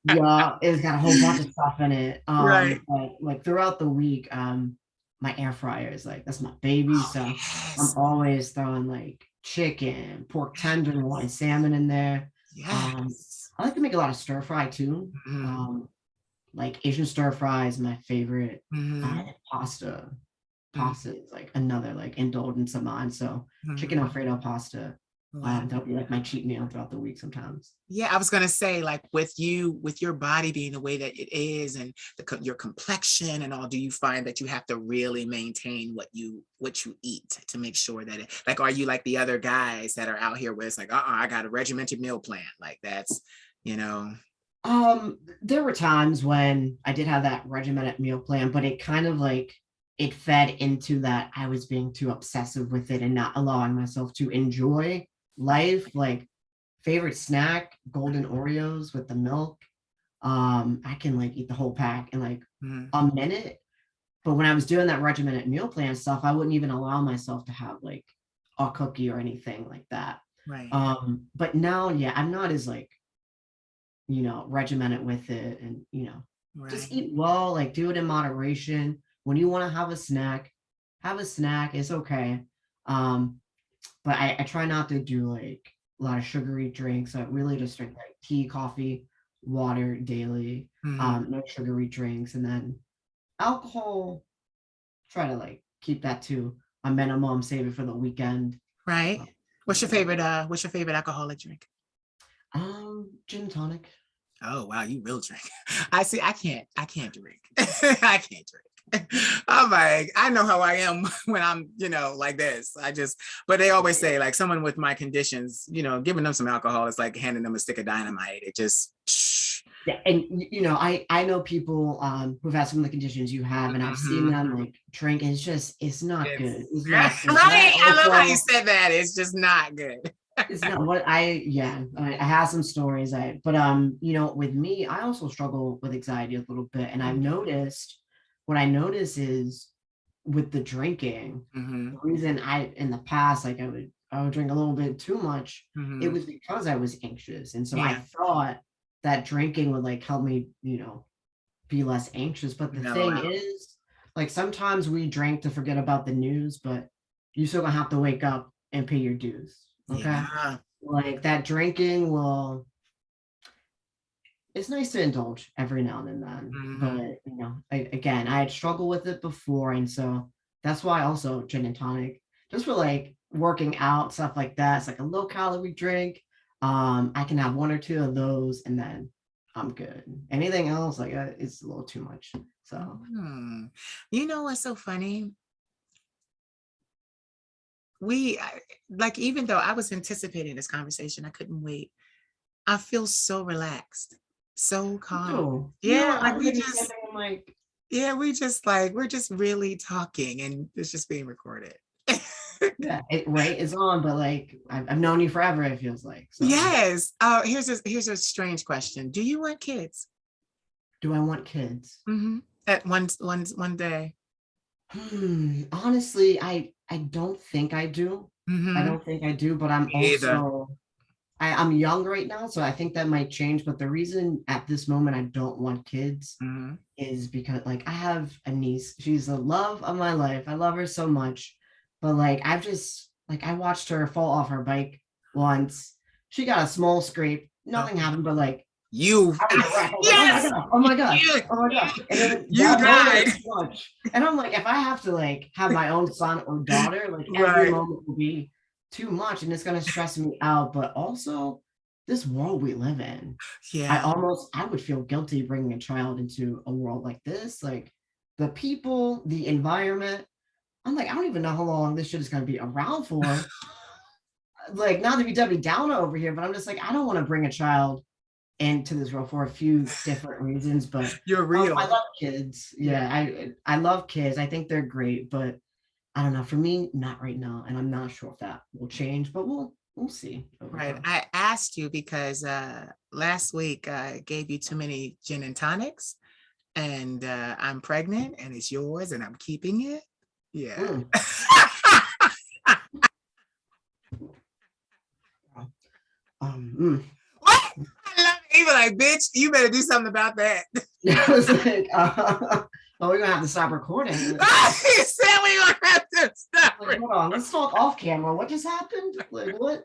Yeah, it's got a whole bunch of stuff in it. right. But like throughout the week, my air fryer is like that's my baby. Oh, So I'm yes. always throwing like chicken, pork tenderloin, salmon in there. Yes. I like to make a lot of stir fry too. Mhm. Like Asian stir fry is my favorite. Mhm. Pasta. Mhm. Pasta is like another like indulgence of mine. So chicken Mhm. Alfredo pasta. Wow. That'll be like my cheat meal throughout the week sometimes. Yeah, I was gonna say, like with your body being the way that it is, and your complexion and all, do you find that you have to really maintain what you eat to make sure that it, like, are you like the other guys that are out here where it's like, I got a regimented meal plan, like that's, you know, There were times when I did have that regimented meal plan, but it kind of like it fed into that I was being too obsessive with it and not allowing myself to enjoy life. Like favorite snack, golden Oreos with the milk. I can like eat the whole pack in like mhm, a minute. But when I was doing that regimented meal plan stuff, I wouldn't even allow myself to have like a cookie or anything like that. right, But now, yeah, I'm not as like regimented with it and, just right, eat well, like do it in moderation. When you want to have a snack. It's okay. Um, but I try not to do like a lot of sugary drinks. I really just drink like tea, coffee, water daily, mhm, no sugary drinks. And then alcohol, try to like keep that to a minimum, save it for the weekend. right. Things like that. What's your favorite alcoholic drink? Gin and tonic. Oh wow, you will drink. I see. I can't drink. I can't drink. I'm like, I know how I am when I'm, like this. But they always say like someone with my conditions, giving them some alcohol is like handing them a stick of dynamite. It just. Yeah, and I know people who've had some of the conditions you have, and I've seen them like drink, and it's not good. It's not good. But I right. I love how you also said that. It's just not good. it's not what I have some stories. But with me, I also struggle with anxiety a little bit, and what I notice is with the drinking, the reason in the past, like I would drink a little bit too much, it was because I was anxious. And so I thought that drinking would like help me, be less anxious. But the thing is, like sometimes we drink to forget about the news, but you still gonna have to wake up and pay your dues. Okay. Yeah. Like that drinking it's nice to indulge every now and then, but again, I had struggled with it before, and so that's why also gin and tonic, just for like working out stuff like that. It's like a low calorie drink. I can have one or two of those, and then I'm good. Anything else, like it's a little too much. So, you know what's so funny? Even though I was anticipating this conversation, I couldn't wait. I feel so relaxed, so calm. Yeah, I was thinking the same thing. I'm like, yeah, we're just really talking, and it's just being recorded. Yeah, right. It's on, but like I've known you forever. It feels like. So. Yes. Here's a strange question. Do you want kids? Do I want kids? At one day. Honestly, I don't think I do. I don't think I do, but I'm young right now, so I think that might change. But the reason at this moment I don't want kids is because like I have a niece. She's the love of my life. I love her so much. But like I watched her fall off her bike once. She got a small scrape. Nothing happened, but like you yes! Oh my god. Oh my god. And then you died. And I'm like, if I have to like have my own son or daughter, like every moment will be too much and it's gonna stress me out. But also this world we live in. Yeah. I would feel guilty bringing a child into a world like this. Like the people, the environment. I'm like, I don't even know how long this shit is gonna be around for. Like not to be Debbie Downer over here, but I'm just like, I don't want to bring a child into this role for a few different reasons, but you're real. I love kids. I love kids. I think they're great, but I don't know. For me, not right now, and I'm not sure if that will change, but we'll see. Right. I asked you because last week I gave you too many gin and tonics, and I'm pregnant, and it's yours, and I'm keeping it. Yeah. What? I love it. Even like, bitch, you better do something about that. I was like, we're gonna have to stop recording. He said we're gonna have to stop. Like, hold on, let's talk off camera. What just happened? Like what?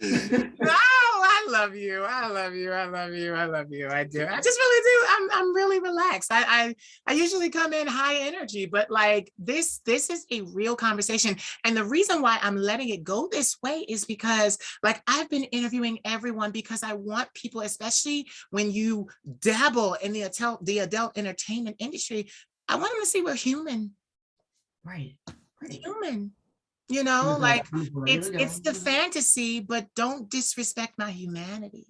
No, I love you. I love you. I love you. I love you. I do. I just really do. I'm really relaxed. I usually come in high energy, but like this is a real conversation. And the reason why I'm letting it go this way is because like I've been interviewing everyone because I want people, especially when you dabble in the adult entertainment industry, I want them to see we're human. Right. Human. Like it's the fantasy, but don't disrespect my humanity.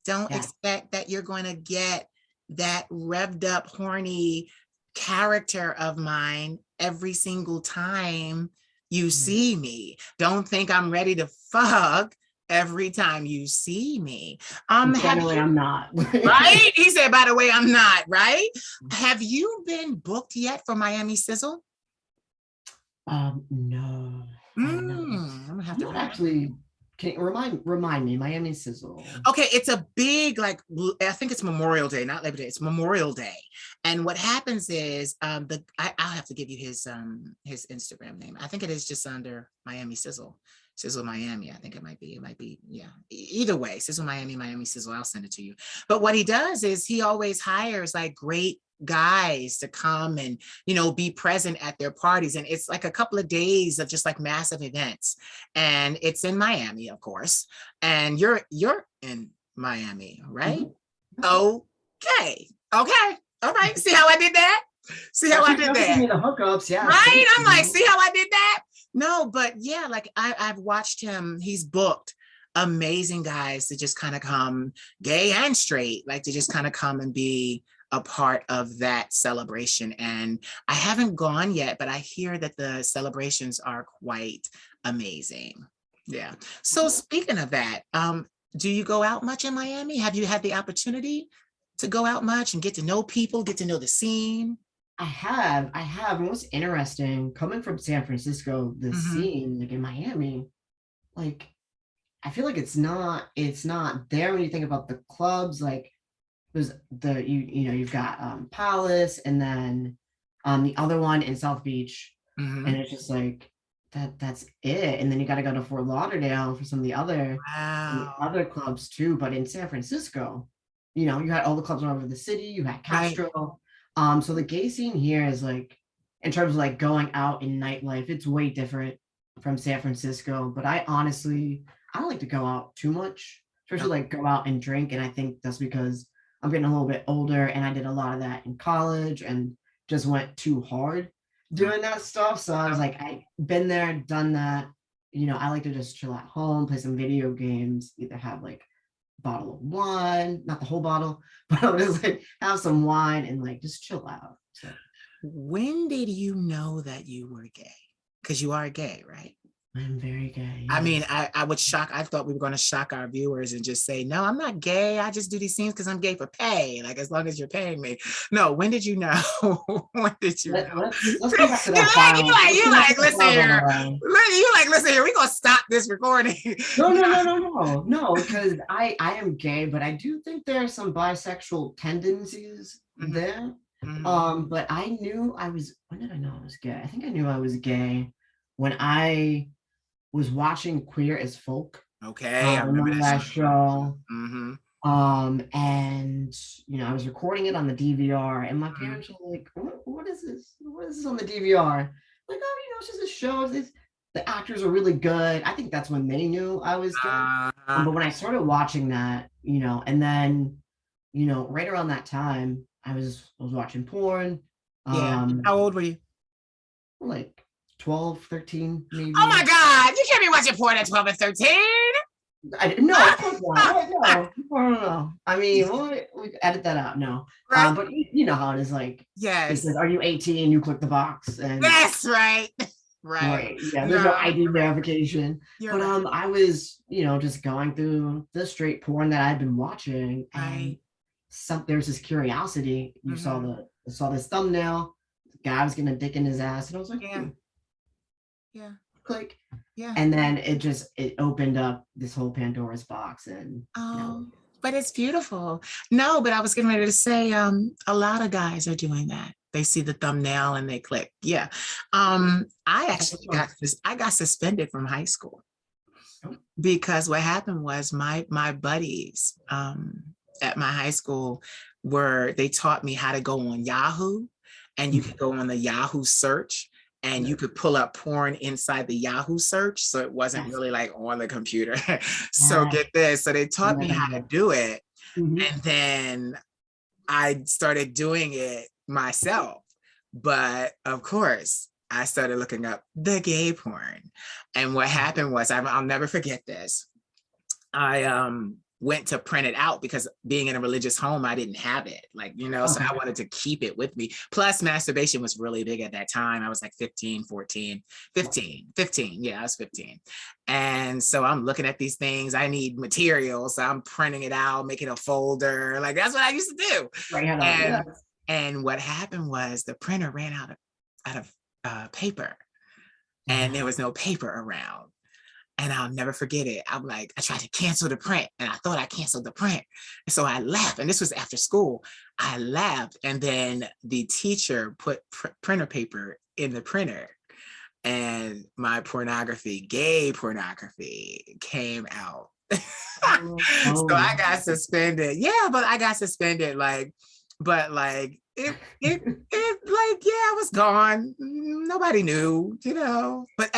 Don't expect that you're going to get that revved up, horny character of mine every single time you see me. Don't think I'm ready to fuck every time you see me. Generally, I'm not. Right? He said, by the way, I'm not, right? Have you been booked yet for Miami Sizzle? No. I'm gonna have to actually. Can you remind me, Miami Sizzle? Okay, it's a big, like, I think it's Memorial Day, not Labor Day. It's Memorial Day, and what happens is I'll have to give you his Instagram name. I think it is just under Miami Sizzle Miami. I think it might be, yeah. Either way, Sizzle Miami Sizzle. I'll send it to you. But what he does is he always hires like great guys to come and be present at their parties, and it's like a couple of days of just like massive events, and it's in Miami, of course, and you're in Miami, right? Okay. Okay. All right. See how I did that? See how I did Give that? me the hookups. Yeah. Right? Thank I'm like, you. see how I did that? No, but yeah, like I've watched him. He's booked amazing guys to just kind of come, gay and straight, like to just kind of come and be a part of that celebration. And I haven't gone yet, but I hear that the celebrations are quite amazing. Yeah. So speaking of that, do you go out much in Miami? Have you had the opportunity to go out much and get to know people, get to know the scene? I have. And what's interesting, coming from San Francisco, the Mm-hmm. scene like in Miami, like I feel like it's not there when you think about the clubs. Like there's you know you've got Palace and then the other one in South Beach, Mm-hmm. and it's just like that's it. And then you got to go to Fort Lauderdale for some of the Wow. other clubs too. But in San Francisco, you know, you had all the clubs all over the city. You had Right. Castro. So the gay scene here is like, in terms of like going out in nightlife, it's way different from San Francisco. But I don't like to go out too much, especially Okay. like go out and drink. And I think that's because I'm getting a little bit older and I did a lot of that in college and just went too hard Okay. doing that stuff. So I was like, I've been there, done that. You know, I like to just chill at home, play some video games, either have like a bottle of wine, not the whole bottle, but I'll just like have some wine and like just chill out. So When did you know that you were gay? Because you are gay, right? I'm very gay, I mean, yes. I would shock, I thought we were going to shock our viewers and just say, no, I'm not gay. I just do these scenes because I'm gay for pay. Like, as long as you're paying me. No, when did you know? When did you know? Let's go back to you that like, you file. like, Let's you go back to like, the listen files on the here. line. You like, listen here, we're going to stop this recording. No, no, no, no, no, no, because I am gay, but I do think there are some bisexual tendencies Mhm, there. mhm. But I knew I was, when did I know I was gay? I think I knew I was gay when I was watching Queer as Folk. Okay, I remember Remember that that show. show? Mm-hmm. And you know, I was recording it on the DVR, and my Mm-hmm. parents were like, what is this? What is this on the DVR? Like, oh, you know, it's just a show. The actors are really good. I think that's when they knew I was gay. Uh, But when I started watching that, you know, and then, you know, right around that time, I was watching porn, yeah. How old were you? like 12, 13, Oh my maybe. God, you can't be watching porn at 12 and 13. No, of course not. What? No, no, no, no. I mean, we edit that out. No. Right? But you know how it is. Like, it Yes. says, "Are you 18?" You click the box, and That's right. Right. right, yeah, there's no No, ID you're right. verification. You're But right. I was, you know, just going through the straight porn that I'd been watching, and Right. there's this curiosity. You Mm-hmm. saw this thumbnail. The guy was getting a dick in his ass, and I was like, Yeah. Yeah. click. Yeah. And then it opened up this whole Pandora's box, and you know, But it's beautiful. No, but I was getting ready to say, a lot of guys are doing that. They see the thumbnail and they click. Yeah. I that's how actually it starts. I got suspended from high school Oh, because what happened was my buddies at my high school they taught me how to go on Yahoo, and you could go on the Yahoo search and you yes, could pull up porn inside the Yahoo search, so it wasn't yes, really like on the computer. So yes. get this, so they Been taught there, me done how to that. do it, Mhm. and then I started doing it myself. But of course, I started looking up the gay porn. And what happened was, I'll never forget this. I went to print it out because being in a religious home, I didn't have it. Like, so I Okay. wanted to keep it with me. Plus, masturbation was really big at that time. I was like 15, 14, Right. 15, 15. Yeah, I was 15. And so I'm looking at these things. I need material. So I'm printing it out, making a folder. Like, that's what I used to do. Right head on. And Yes. and what happened was the printer ran out of paper, and there was no paper around. And I'll never forget it. I'm like, I tried to cancel the print and I thought I canceled the print. And so I left. And this was after school. I left. And then the teacher put printer paper in the printer. And my gay pornography came out. Oh, So oh I got no. suspended. Yeah, but I got suspended. But like, it like, yeah, I was gone. Nobody knew, but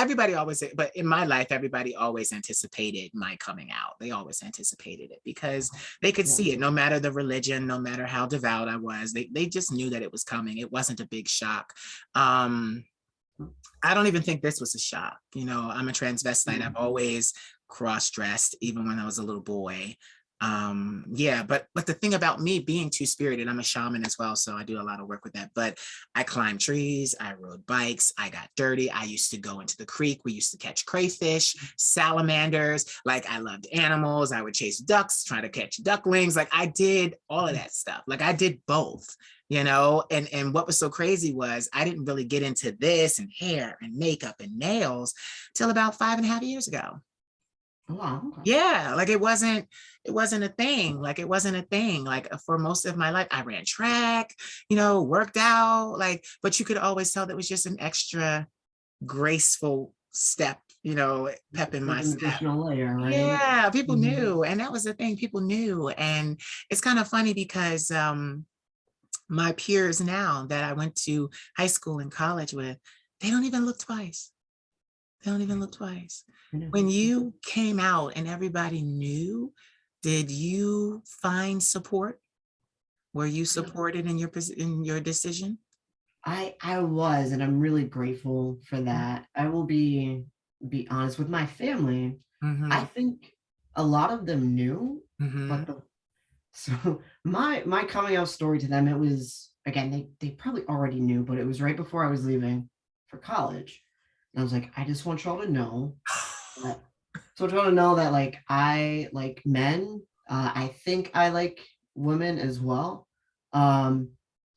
but in my life, everybody always anticipated my coming out. They always anticipated it because they could see it, no matter the religion, no matter how devout I was, they just knew that it was coming. It wasn't a big shock. I don't even think this was a shock. I'm a transvestite. I've always cross-dressed, even when I was a little boy. Yeah, but the thing about me being two-spirited, I'm a shaman as well, so I do a lot of work with that. But I climbed trees, I rode bikes, I got dirty. I used to go into the creek. We used to catch crayfish, salamanders. Like, I loved animals. I would chase ducks, try to catch ducklings. Like, I did all of that stuff. Like, I did both. And what was so crazy was I didn't really get into this and hair and makeup and nails till about 5.5 years ago. Wow. Okay. Yeah, like it wasn't a thing. Like, it wasn't a thing. Like, for most of my life, I ran track, worked out, like, but you could always tell that was just an extra graceful step, pep in Like my an step. additional layer, right? Yeah, people knew. And that was the thing, people knew. And it's kind of funny because my peers now that I went to high school and college with, they don't even look twice. They don't even look twice. When you came out and everybody knew, did you find support? Were you supported in your decision? I was, and I'm really grateful for that. I will be honest with my family. Mm-hmm. I think a lot of them knew, Mm-hmm. but so my coming out story to them, it was, again, they probably already knew, but it was right before I was leaving for college. And I was like, I just want y'all to know that, like, I like men. I think I like women as well. Um,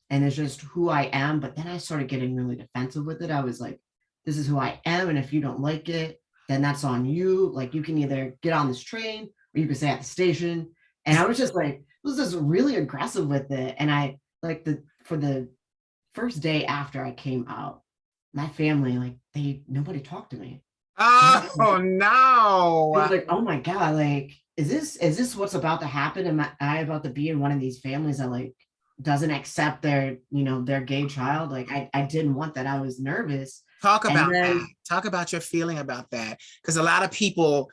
and it's just who I am. But then I started getting really defensive with it. I was like, this is who I am. And if you don't like it, then that's on you. Like, you can either get on this train or you can stay at the station. And I was just like, was just really aggressive with it. And I like for the first day after I came out, my family, like, nobody talked to me. Oh no. I was like, oh my God, like, is this what's about to happen? Am I about to be in one of these families that, like, doesn't accept their gay child? Like, I didn't want that. I was nervous. Talk And about that. then Talk about your feeling about that. Because a lot of people,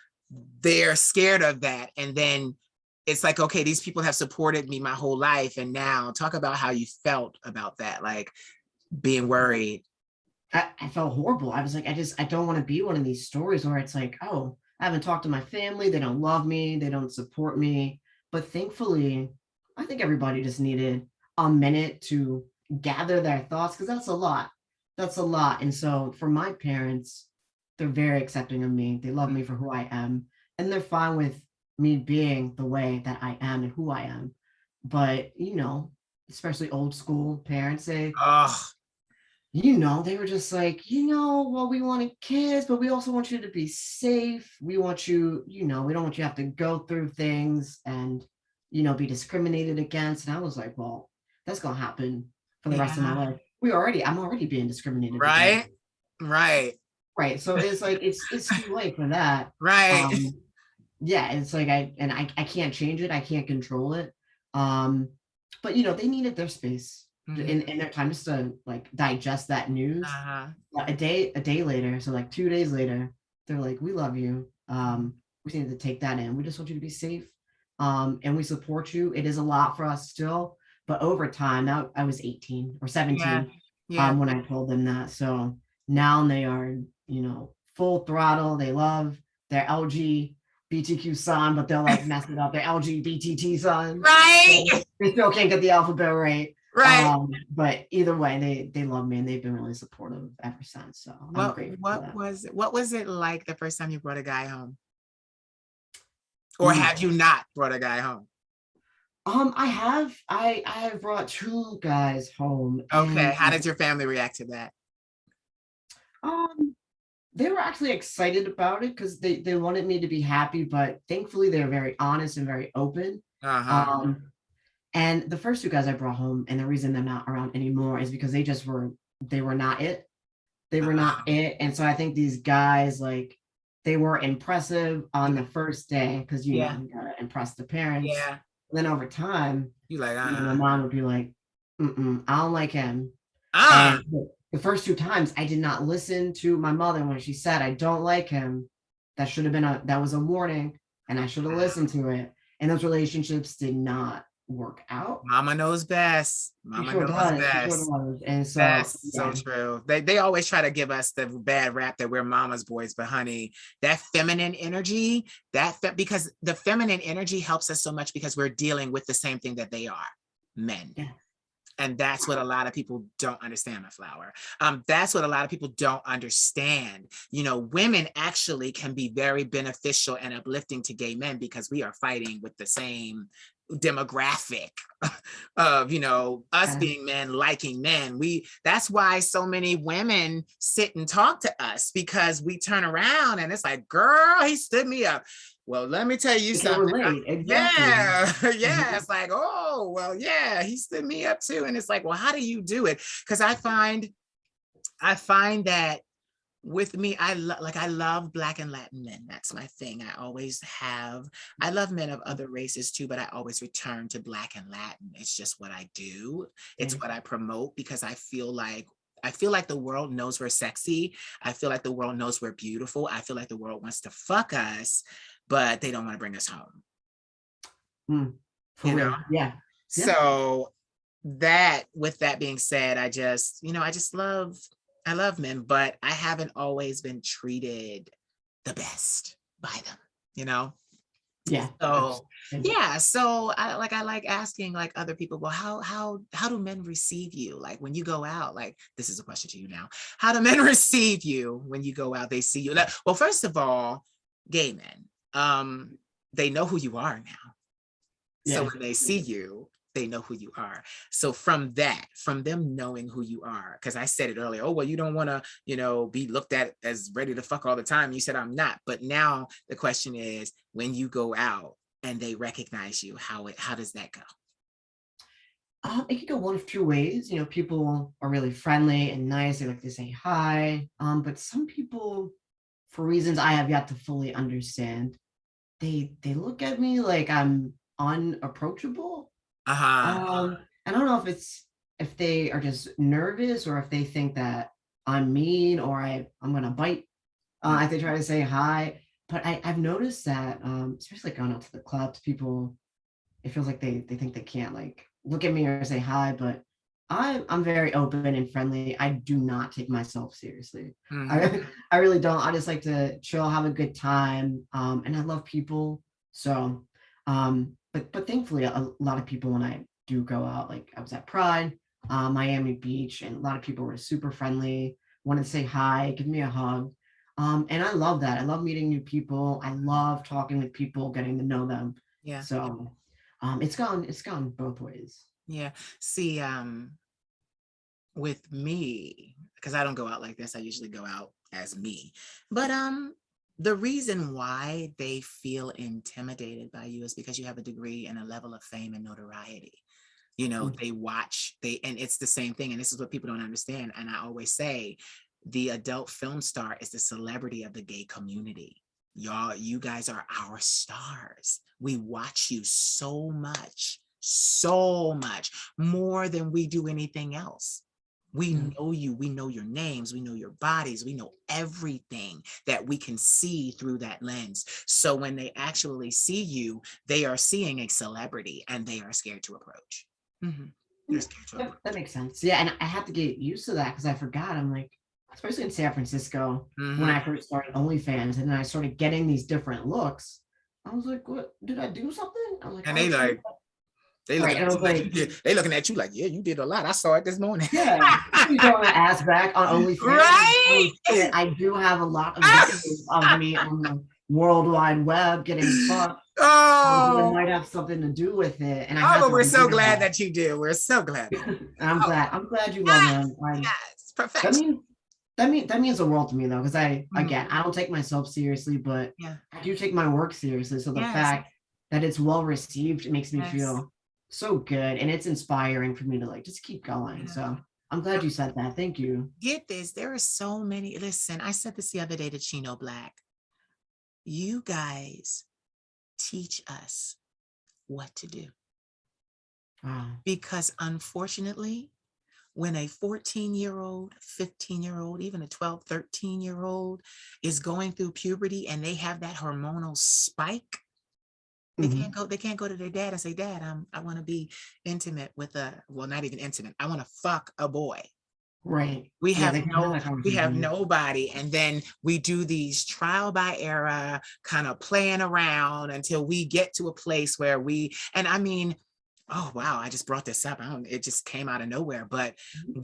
they're scared of that. And then it's like, okay, these people have supported me my whole life. And now talk about how you felt about that, like being worried. I felt horrible. I was like, I don't want to be one of these stories where it's like, oh, I haven't talked to my family. They don't love me. They don't support me. But thankfully, I think everybody just needed a minute to gather their thoughts, because that's a lot. That's a lot. And so for my parents, they're very accepting of me. They love me for who I am. And they're fine with me being the way that I am and who I am. But, especially old school parents, Oh, they were just like, well, we wanted kids, but we also want you to be safe. We want you, we don't want you to have to go through things and, be discriminated against. And I was like, well, that's going to happen for the rest of my yeah. life. I'm already being discriminated against. Right. Right. Right. So it's like, it's too late for that. Right. Yeah, it's like, I can't change it. I can't control it. But they needed their space in their time just to, like, digest that news. Uh-huh. A day later, so like 2 days later, they're like, we love you. We need to take that in. We just want you to be safe. And we support you. It is a lot for us still, but over time, now I was 18 or 17 Yeah. when I told them that. So now they are, full throttle. They love their LGBTQ son, but they'll, like, mess it up. Their LGBTT son. Right. So they still can't get the alphabet right. Right. But either way, they love me and they've been really supportive ever since. So I'm grateful for that. What was it like the first time you brought a guy home? Or Ooh. have you not brought a guy home? I have brought 2 guys home. Okay. And How did your family react to that? they were actually excited about it because they wanted me to be happy, but thankfully they're very honest and very open. Uh-huh. And the first 2 guys I brought home, and the reason they're not around anymore is because they were not it. They were not it. And so I think these guys, like, they were impressive on the first day because, you gotta impress the parents. Yeah. And then over time, You like, my mom would be like, I don't like him. Ah, And the first two times I did not listen to my mother when she said I don't like him. That should have been that was a warning, and I should have listened to it. And those relationships did not work out. mama knows best. She Mama sure knows does. She sure best. does. And so That's so yeah, true. They always try to give us the bad rap that we're mama's boys, but honey, that feminine energy, because the feminine energy helps us so much because we're dealing with the same thing that they are, men. yeah, And that's what a lot of people don't understand, my flower. That's what a lot of people don't understand. You know, women actually can be very beneficial and uplifting to gay men because we are fighting with the same demographic of, you know, us yeah. being men liking men. That's why so many women sit and talk to us, because we turn around and it's like, girl, he stood me up. Well, let me tell you You can something. relate exactly. Yeah, yeah. Mhm. It's like, oh, well, yeah, he stood me up too. And it's like, well, how do you do it? Because I find that with me, I love Black and Latin men. That's my thing. I always have. I love men of other races too, but I always return to Black and Latin. It's just what I do. It's Same. what I promote because I feel like the world knows we're sexy. I feel like the world knows we're beautiful. I feel like the world wants to fuck us, but they don't want to bring us home. For You know? real. Yeah. Yeah. So with that being said, I love men, but I haven't always been treated the best by them, you know? Yeah. So Absolutely. yeah, so I like asking like other people, well, how do men receive you? Like when you go out, like this is a question to you now. How do men receive you when you go out? They see you. Well, first of all, gay men, they know who you are now. So Yeah. when they see you, they know who you are. So from them knowing who you are, because I said it earlier, oh, well, you don't want to, be looked at as ready to fuck all the time. You said I'm not. But now the question is, when you go out and they recognize you, how does that go? It could go one of two ways. You know, people are really friendly and nice. They like to say hi. But some people, for reasons I have yet to fully understand, they look at me like I'm unapproachable. Uh-huh. I don't know if they are just nervous or if they think that I'm mean or I'm gonna bite if they try to say hi. But I've noticed that, especially like going out to the clubs, people it feels like they think they can't like look at me or say hi, but I'm very open and friendly. I do not take myself seriously. Mhm. I really don't. I just like to chill, have a good time, and I love people. So, but thankfully, a lot of people when I do go out, like I was at Pride, Miami Beach, and a lot of people were super friendly, wanted to say hi, give me a hug. And I love that. I love meeting new people. I love talking with people, getting to know them. Yeah. So it's gone both ways. Yeah. See, with me, because I don't go out like this, I usually go out as me. But the reason why they feel intimidated by you is because you have a degree and a level of fame and notoriety. Mm, They watch, and it's the same thing. And this is what people don't understand. And I always say the adult film star is the celebrity of the gay community. Y'all, you guys are our stars. We watch you so much more than we do anything else. We mm. know you, we know your names, we know your bodies, we know everything that we can see through that lens. So when they actually see you, they are seeing a celebrity and they are scared to approach. Mm-hmm. They're Yeah, scared to that approach. makes sense. Yeah, and I have to get used to that because I forgot. I'm like, especially in San Francisco, when Mm-hmm. I first started OnlyFans, and then I started getting these different looks. I was like, what? Did I do something? I'm like, And oh they shoot. like, they Right. looking And I at was you like you like, did. They looking at you like, yeah, you did a lot. I saw it this morning. yeah, you throwing my ass back on OnlyFans. Oh Right? shit, I do have a lot of videos of me on the World Wide Web getting fucked. So it Oh, might have something to do with it. And I oh, had but to we're so remember glad that. that you do. We're so glad that. And I'm Oh, glad. I'm glad you love yes, them. I yes, that perfection. means that means the world to me though, because Mm, I don't take myself seriously, but yeah, I do take my work seriously. So the yes, fact that it's well received, it makes me yes, feel so good, and it's inspiring for me to like just keep going. yeah. So I'm glad you said that. Thank you. Get this. There are so many. Listen, I said this the other day to Chino Black. You guys teach us what to do. Because unfortunately, when a 14-year-old, 15-year-old, even a 12, 13-year-old is going through puberty and they have that hormonal spike, they can't go to their dad and say, Dad, I want to be intimate with well, not even intimate. I want to fuck a boy. Right. We Yeah, have they can have that we have conversation. nobody. And then we do these trial by error, kind of playing around until we get to a place where and I mean, oh wow, I just brought this up. It just came out of nowhere, but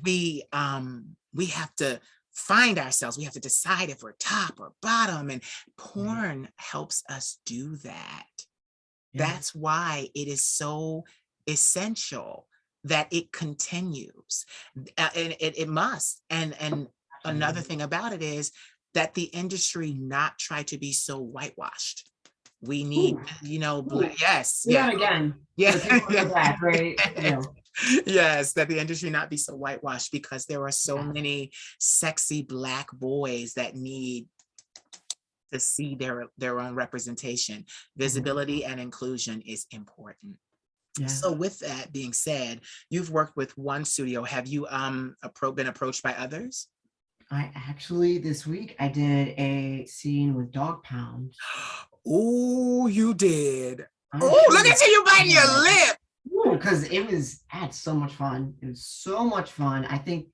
we have to find ourselves. We have to decide if we're top or bottom, and porn helps us do that. Yeah. That's why it is so essential that it continues. And it must. And another thing about it is that the industry not try to be so whitewashed. We need, yes, Do that again. yeah, For the people in the back, right? Yeah. Yes, that the industry not be so whitewashed, because there are so many sexy Black boys that need to see their own representation. Visibility and inclusion is important. Yeah. So with that being said, you've worked with one studio. Have you been approached by others? I actually, this week, I did a scene with Dog Pound. Oh, you did. Oh, look at you biting your lip. Because I had so much fun. It was so much fun. I think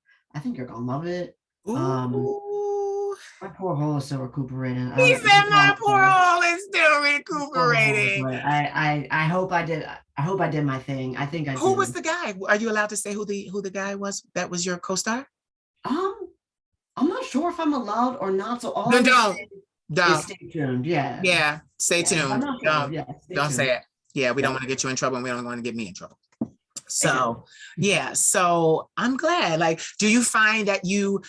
you're gonna love it. My poor hole is still recuperating. He said my poor hole is still recuperating. But I hope I did my thing. I think I did. Who was the guy? Are you allowed to say who the guy was that was your co-star? I'm not sure if I'm allowed or not. So all don't. Stay tuned. Yeah. Yeah. Stay tuned. I'm not sure. Don't say it. Yeah, we don't want to get you in trouble, and we don't want to get me in trouble. So yeah, so I'm glad. Like, do you find that you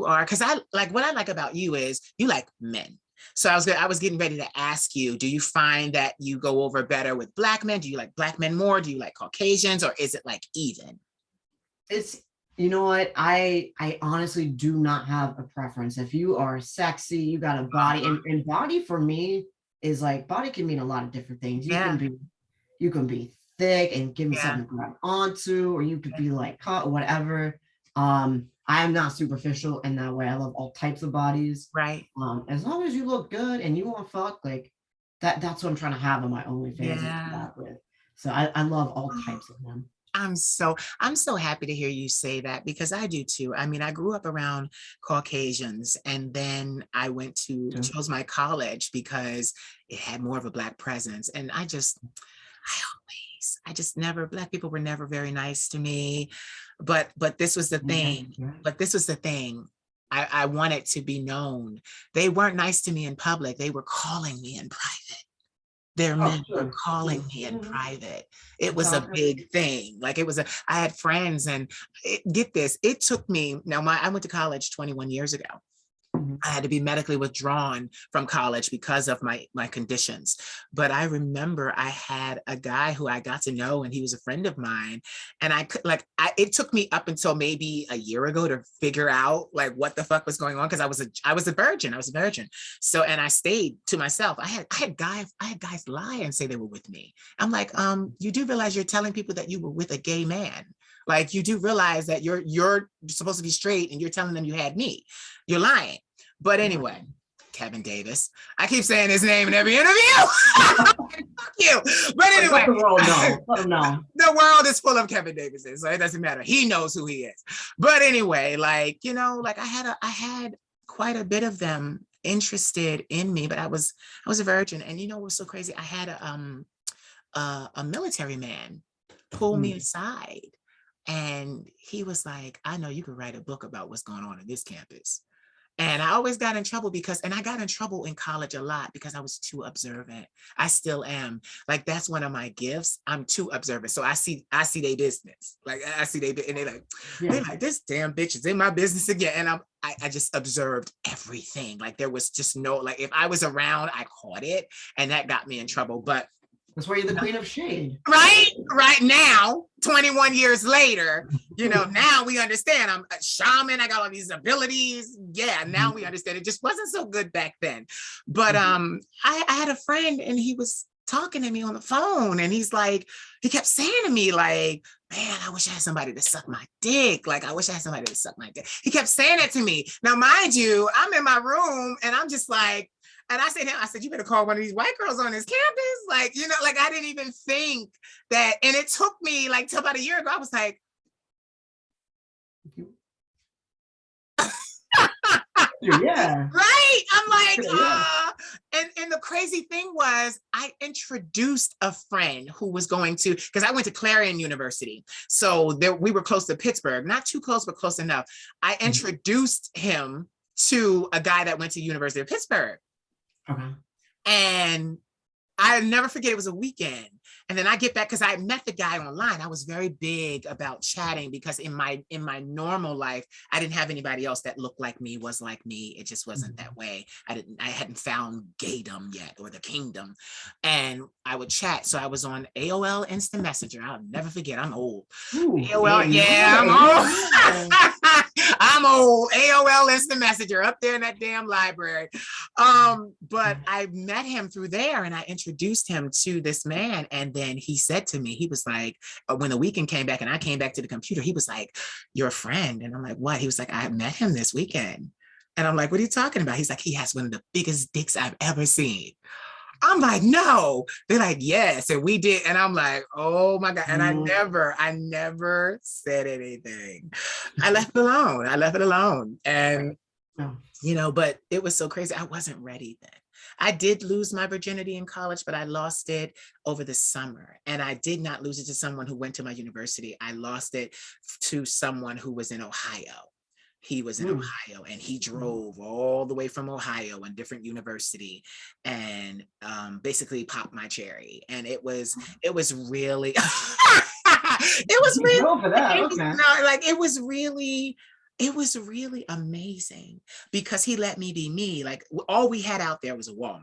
are, because I like, what I like about you is you like men. So I was getting ready to ask you, do you find that you go over better with Black men? Do you like Black men more? Do you like Caucasians, or is it like even? It's, you know what? I honestly do not have a preference. If you are sexy, you got a body, and body for me is like, body can mean a lot of different things. You can be thick and give me something to grab onto, or you could be like cut, whatever. I am not superficial in that way. I love all types of bodies. Right. As long as you look good and you want to fuck, like that's what I'm trying to have on my OnlyFans. Yeah. With. So I love all types of them. I'm so happy to hear you say that, because I do too. I mean, I grew up around Caucasians, and then I chose my college because it had more of a Black presence. And I just never, Black people were never very nice to me. But this was the thing. I wanted to be known. They weren't nice to me in public. They were calling me in private. Their men were calling me in private. It was a big thing. Like, I had friends, and get this, it took me, I went to college 21 years ago. I had to be medically withdrawn from college because of my conditions. But I remember I had a guy who I got to know, and he was a friend of mine. And it took me up until maybe a year ago to figure out like what the fuck was going on, because I was a virgin. So, and I stayed to myself. I had guys lie and say they were with me. I'm like, you do realize you're telling people that you were with a gay man. Like, you do realize that you're supposed to be straight, and you're telling them you had me. You're lying. But anyway, Kevin Davis. I keep saying his name in every interview. Fuck you. But anyway, the world is full of Kevin Davises, so it doesn't matter. He knows who he is. But anyway, I had quite a bit of them interested in me, but I was a virgin. And it was so crazy. I had a military man pull me aside, and he was like, I know you could write a book about what's going on in this campus. And I always got in trouble and I got in trouble in college a lot because I was too observant. I still am. Like, that's one of my gifts. I'm too observant. So I see their business. Like, I see and they're like, this damn bitch is in my business again. And I just observed everything. Like, there was just like, if I was around, I caught it, and that got me in trouble. But that's why you're the queen of shade. Right now, 21 years later, now we understand. I'm a shaman. I got all these abilities. Yeah, now we understand. It just wasn't so good back then. But I had a friend, and he was talking to me on the phone. And he's like, he kept saying to me, like, man, I wish I had somebody to suck my dick. Like, I wish I had somebody to suck my dick. He kept saying that to me. Now, mind you, I'm in my room and I'm just like, and I said to him, I said, you better call one of these white girls on this campus. Like, you know, like I didn't even think that. And it took me like till about a year ago. I was like, yeah. Right. I'm like, Yeah. and the crazy thing was I introduced a friend who was going to, because I went to Clarion University. So there, we were close to Pittsburgh, not too close, but close enough. I introduced him to a guy that went to University of Pittsburgh. Okay. And I'll never forget, it was a weekend. And then I get back, because I met the guy online. I was very big about chatting because in my normal life, I didn't have anybody else that looked like me, was like me. It just wasn't that way. I hadn't found gaydom yet, or the kingdom. And I would chat. So I was on AOL Instant Messenger. I'll never forget. I'm old. Ooh, AOL, yeah, I'm old. I'm old. AOL Instant Messenger up there in that damn library. But I met him through there and I introduced him to this man. And then he said to me, he was like, when the weekend came back and I came back to the computer, he was like, you're a friend. And I'm like, what? He was like, I met him this weekend. And I'm like, what are you talking about? He's like, he has one of the biggest dicks I've ever seen. I'm like, no. They're like, yes. And we did. And I'm like, oh my God. And I never said anything. I left it alone. I left it alone. And, you know, but it was so crazy. I wasn't ready then. I did lose my virginity in college, but I lost it over the summer. And I did not lose it to someone who went to my university. I lost it to someone who was in Ohio. He was in Ohio and he drove all the way from Ohio, a different university, and basically popped my cherry. And it was really, it was really amazing because he let me be me. Like all we had out there was a Walmart.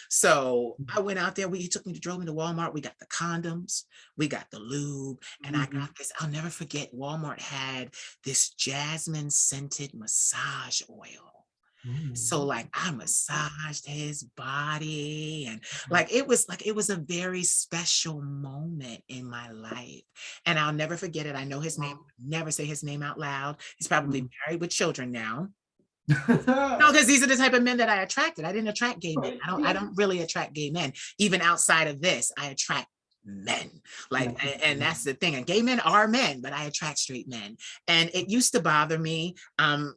So I went out there, he took me, drove me to Walmart. We got the condoms, we got the lube, and I got this, I'll never forget, Walmart had this jasmine scented massage oil. So like I massaged his body and like it was a very special moment in my life. And I'll never forget it. I know his name, never say his name out loud. He's probably married with children now. No, because these are the type of men that I attracted. I didn't attract gay men. I don't really attract gay men. Even outside of this, I attract men. Like, and that's the thing. And gay men are men, but I attract straight men. And it used to bother me.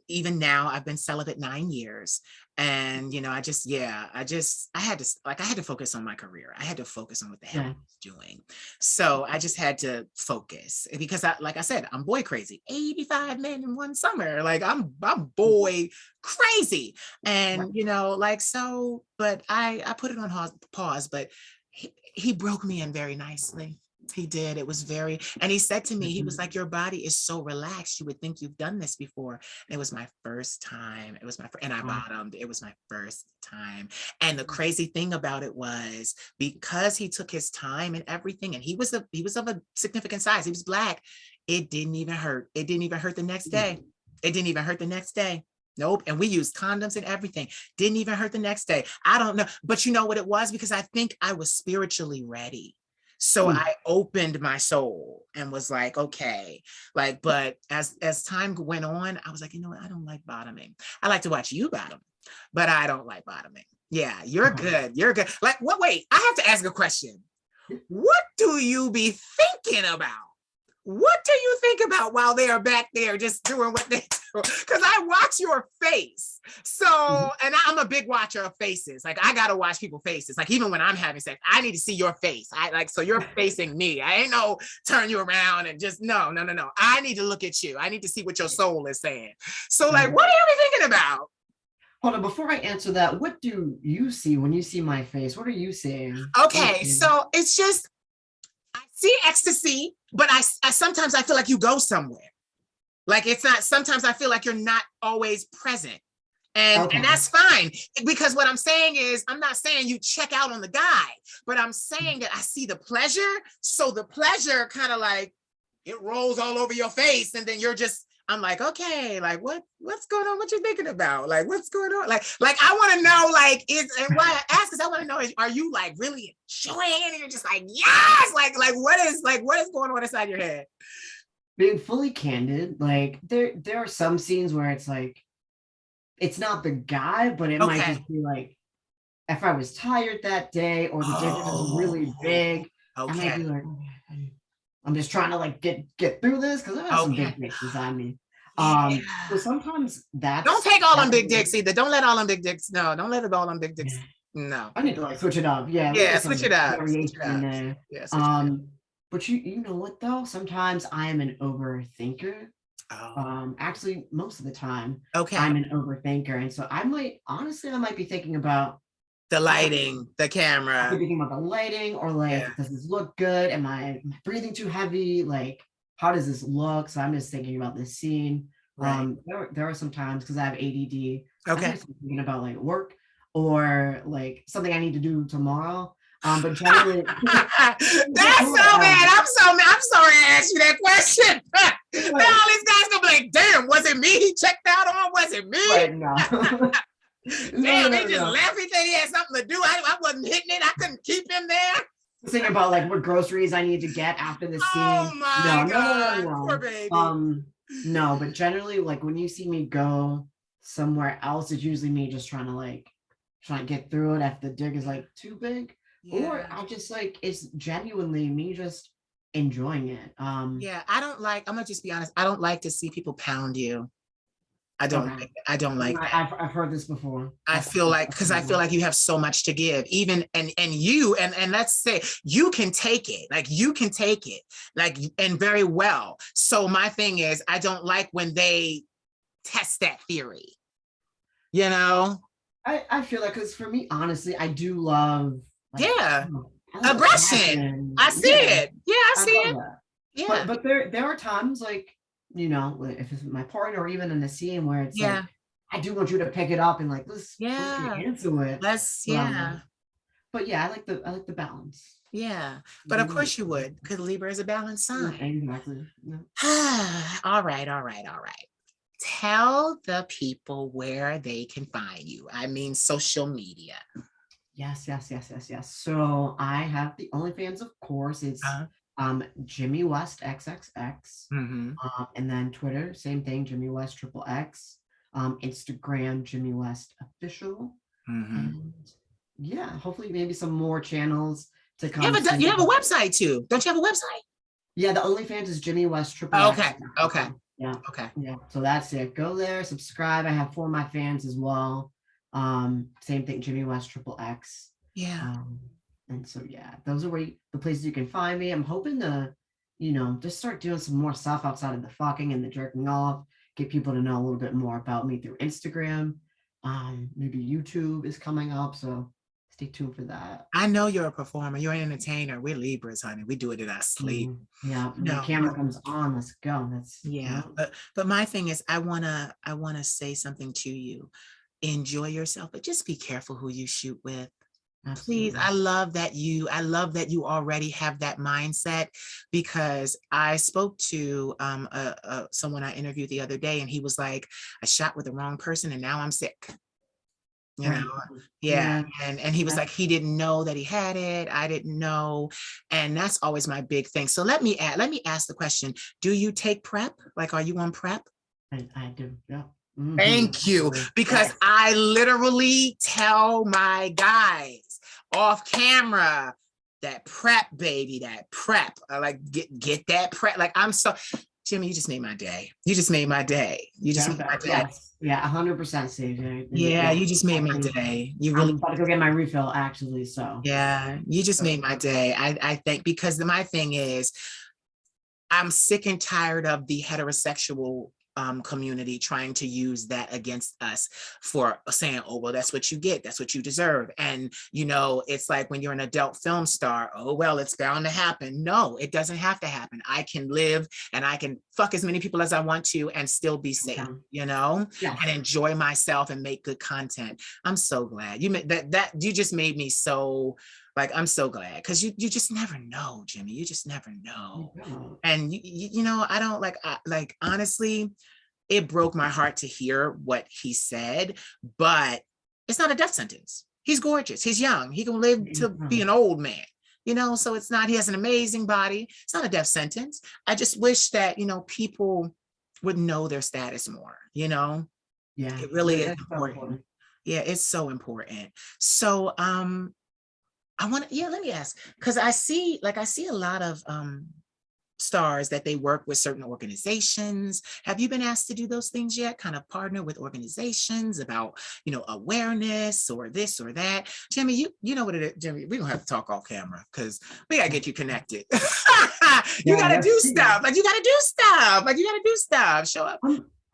Even now, I've been celibate 9 years. And, you know, I had to focus on my career. I had to focus on what the hell I was doing. So I just had to focus because like I said, I'm boy crazy, 85 men in one summer. Like I'm boy crazy. And, you know, like, so, but I put it on pause, but he broke me in very nicely. He did. It was very, and he said to me, he was like, your body is so relaxed. You would think you've done this before. And it was my first time. It was my, and I bottomed. It was my first time. And the crazy thing about it was because he took his time and everything, and he was of a significant size. He was Black. It didn't even hurt. It didn't even hurt the next day. It didn't even hurt the next day. Nope. And we used condoms and everything. Didn't even hurt the next day. I don't know. But you know what it was? Because I think I was spiritually ready. So I opened my soul and was like, okay, like, but as time went on, I was like, you know what? I don't like bottoming. I like to watch you bottom, but I don't like bottoming. Yeah, you're good. You're good. Like, what? Wait, I have to ask a question. What do you be thinking about? What do you think about while they are back there just doing what they do? Because I watch your face. So, and I'm a big watcher of faces. Like I got to watch people's faces. Like even when I'm having sex, I need to see your face. So you're facing me. I ain't no turn you around and just, no. I need to look at you. I need to see what your soul is saying. So like, what are you be thinking about? Hold on, before I answer that, what do you see when you see my face? What are you seeing? Okay, so it's just, I see ecstasy, but I sometimes I feel like you go somewhere. Like it's not, sometimes I feel like you're not always present. And that's fine. Because what I'm saying is, I'm not saying you check out on the guy, but I'm saying that I see the pleasure. So the pleasure kind of like, it rolls all over your face and then you're just I'm like, okay, like what's going on? What you thinking about? Like, what's going on? Like I want to know, like, and why I ask is I want to know, are you like really enjoying it? And you're just like, yes, like what is going on inside your head? Being fully candid, like there are some scenes where it's like it's not the guy, but it might Okay. just be like if I was tired that day or the dick was really Oh, big, I might be okay. like, I'm just trying to like get through this because I have some Okay. big dicks inside me. Yeah. So sometimes Don't take all them that's big dicks either. Don't let all them big dicks. No, don't let it all them big dicks. No. I need to like switch it up. Yeah, let's Yeah, get switch some it up. Switch variation it in up. there. Yeah, switch it up. But you know what though? Sometimes I am an overthinker. Oh, Actually, most of the time okay. I'm an overthinker, and so I might be thinking about The I don't know, lighting, the I could camera. be thinking about the lighting or Yeah, like, does this look good? Am I breathing too heavy? Like, how does this look? So I'm just thinking about this scene. right. There are some times because I have ADD, I'm Okay. just thinking about like work or like something I need to do tomorrow. But generally, That's so bad. I'm sorry I asked you that question. Now all these guys gonna be like, damn, was it me he checked out on? Was it me? right now. Damn, he just No. left. He said he had something to do. I wasn't hitting it. I couldn't keep him there. Thinking about like what groceries I need to get after the Oh scene. my God. Poor No. baby. No, but generally, like when you see me go somewhere else, it's usually me just trying to get through it if the dig is like too big. Or Yeah. I just like it's genuinely me just enjoying it. Yeah. I'm gonna just be honest. I don't like to see people pound you. Okay. I don't like that. I've heard this before. I feel like because I feel like you have so much to give, even and you and let's say you can take it, like you can take it, like and very well. So my thing is, I don't like when they test that theory, you know? I feel like because for me, honestly, I do love like Yeah, I love aggression. passion. I see Yeah, it. Yeah, I I see love it. that. Yeah, But there are times like if it's my partner or even in a scene where it's like yeah, I do want you to pick it up and like let's get yeah. into it. Yeah, But yeah, I like the balance. yeah. But of Mhm. course you would, because Libra is a balanced sign. Exactly. Yeah. All right, all right, all right. Tell the people where they can find you. I mean, social media. Yes. So I have the OnlyFans, of course. It's Uh, Jimmy West XXX. mm-hmm, And then Twitter, same thing, Jimmy West triple X. Instagram, Jimmy West official. mm-hmm. And yeah, hopefully maybe some more channels to come You have a soon. website too. Don't you have a website? Yeah, the OnlyFans is Jimmy West triple Okay, X. okay, Yeah. okay. Yeah. So that's it. Go there, subscribe. I have for my fans as well. Same thing, Jimmy West triple X. Yeah. Um, and so yeah, those are the places you can find me. I'm hoping to, just start doing some more stuff outside of the fucking and the jerking off, get people to know a little bit more about me through Instagram. Maybe YouTube is coming up, so stay tuned for that. I know you're a performer. You're an entertainer. We're Libras, honey. We do it in our sleep. Yeah, when the No, camera comes on, let's go. yeah. But my thing is, I wanna say something to you. Enjoy yourself, but just be careful who you shoot with. Please, Absolutely. I love that you already have that mindset, because I spoke to someone I interviewed the other day, and he was like, I shot with the wrong person and now I'm sick. You know, Right. yeah. Yeah. And he was like, he didn't know that he had it. I didn't know. And that's always my big thing. So let me ask the question. Do you take prep? Like, are you on prep? I do. Yeah. Thank you. Because Yes. I literally tell my guys off camera that prep, baby, that prep. I like get that prep. Like I'm so Jimmy, you just made my day. You just made my day. You just made my day. Yes. Yeah. 100% CJ. Yeah, Yeah. you just made my Actually, day. You I'm really, about to go get my refill actually. So. yeah, you just made my day. I think because my thing is I'm sick and tired of the heterosexual community trying to use that against us for saying, oh, well, that's what you get. That's what you deserve. And, it's like when you're an adult film star, oh, well, it's bound to happen. No, it doesn't have to happen. I can live and I can fuck as many people as I want to and still be safe, and Yes. enjoy myself and make good content. I'm so glad you made that you just made me so like, I'm so glad, because you just never know, Jimmy. You just never know. And I don't like honestly, it broke my heart to hear what he said, but it's not a death sentence. He's gorgeous. He's young. He can live to be an old man, so it's not, he has an amazing body. It's not a death sentence. I just wish that, people would know their status more, Yeah, it really is that's so important. important. Yeah, it's so important. So I want to, let me ask, because I see a lot of stars that they work with certain organizations. Have you been asked to do those things yet? Kind of partner with organizations about, awareness or this or that? Jimmy, you know what it is, Jimmy, we don't have to talk off camera because we gotta get you connected. You Yeah, gotta do that's stuff. Like you gotta do stuff. Like you gotta do stuff. Show up.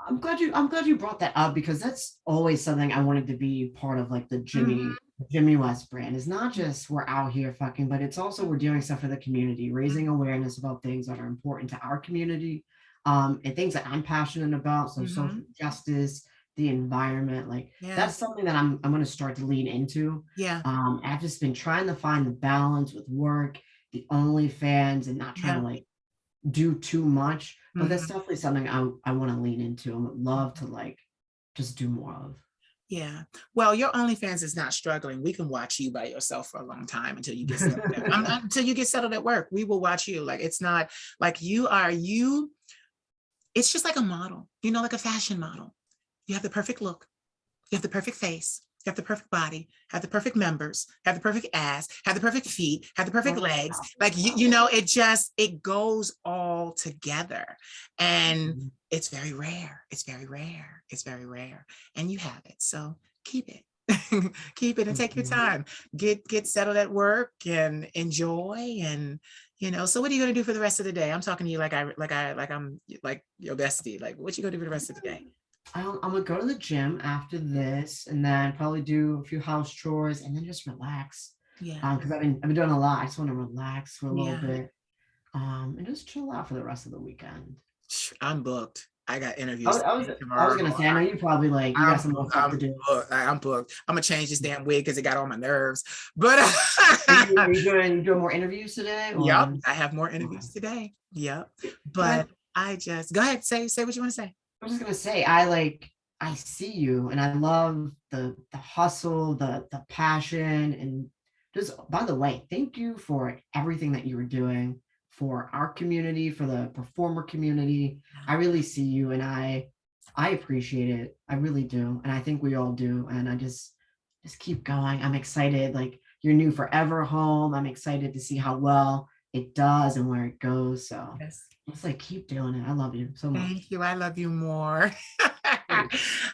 I'm glad you brought that up because that's always something I wanted to be part of, like the Jimmy West brand. Is not just we're out here fucking, but it's also we're doing stuff for the community, raising awareness about things that are important to our community, and things that I'm passionate about. So social justice, the environment, like Yeah. that's something that I'm going to start to lean into. Yeah. I've just been trying to find the balance with work, the OnlyFans, and not trying to like do too much, but that's definitely something I want to lean into and would love to like just do more of. Yeah. Well, your OnlyFans is not struggling. We can watch you by yourself for a long time until you get settled. Until you get settled at work. We will watch you. Like it's not like you. It's just like a model, like a fashion model. You have the perfect look. You have the perfect face. You have the perfect body, have the perfect members, have the perfect ass, have the perfect feet, have the perfect legs. Like, it goes all together. And it's very rare. It's very rare. It's very rare. And you have it. So keep it. Keep it and take your time. Get settled at work and enjoy. And so what are you gonna do for the rest of the day? I'm talking to you like I'm like your bestie. Like, what you gonna do for the rest of the day? I'm gonna go to the gym after this, and then probably do a few house chores, and then just relax. Yeah. Because I've been doing a lot. I just want to relax for a little Yeah. bit, and just chill out for the rest of the weekend. I'm booked. I got I interviews was, I was, I was tomorrow. gonna say, I know you probably like you got I'm some more stuff to do. booked. I'm booked. I'm gonna change this damn wig because it got on my nerves. But Are you doing more interviews today, yep, or? I have more Okay. interviews today. Yep. But But I just go ahead, say what you want to say. I was just gonna say, I see you, and I love the hustle, the passion, and just by the way, thank you for everything that you were doing for our community, for the performer community. I really see you, and I appreciate it. I really do, and I think we all do. And I just keep going. I'm excited. Like your new forever home. I'm excited to see how well it does and where it goes. So Yes. it's like keep doing it. I love you so much. Thank you. I love you more.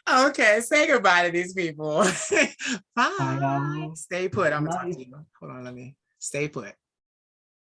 Okay, say goodbye to these people. Bye, Bye. y'all. Stay put. I'm gonna Love talk to you. you. Hold on, let me stay put.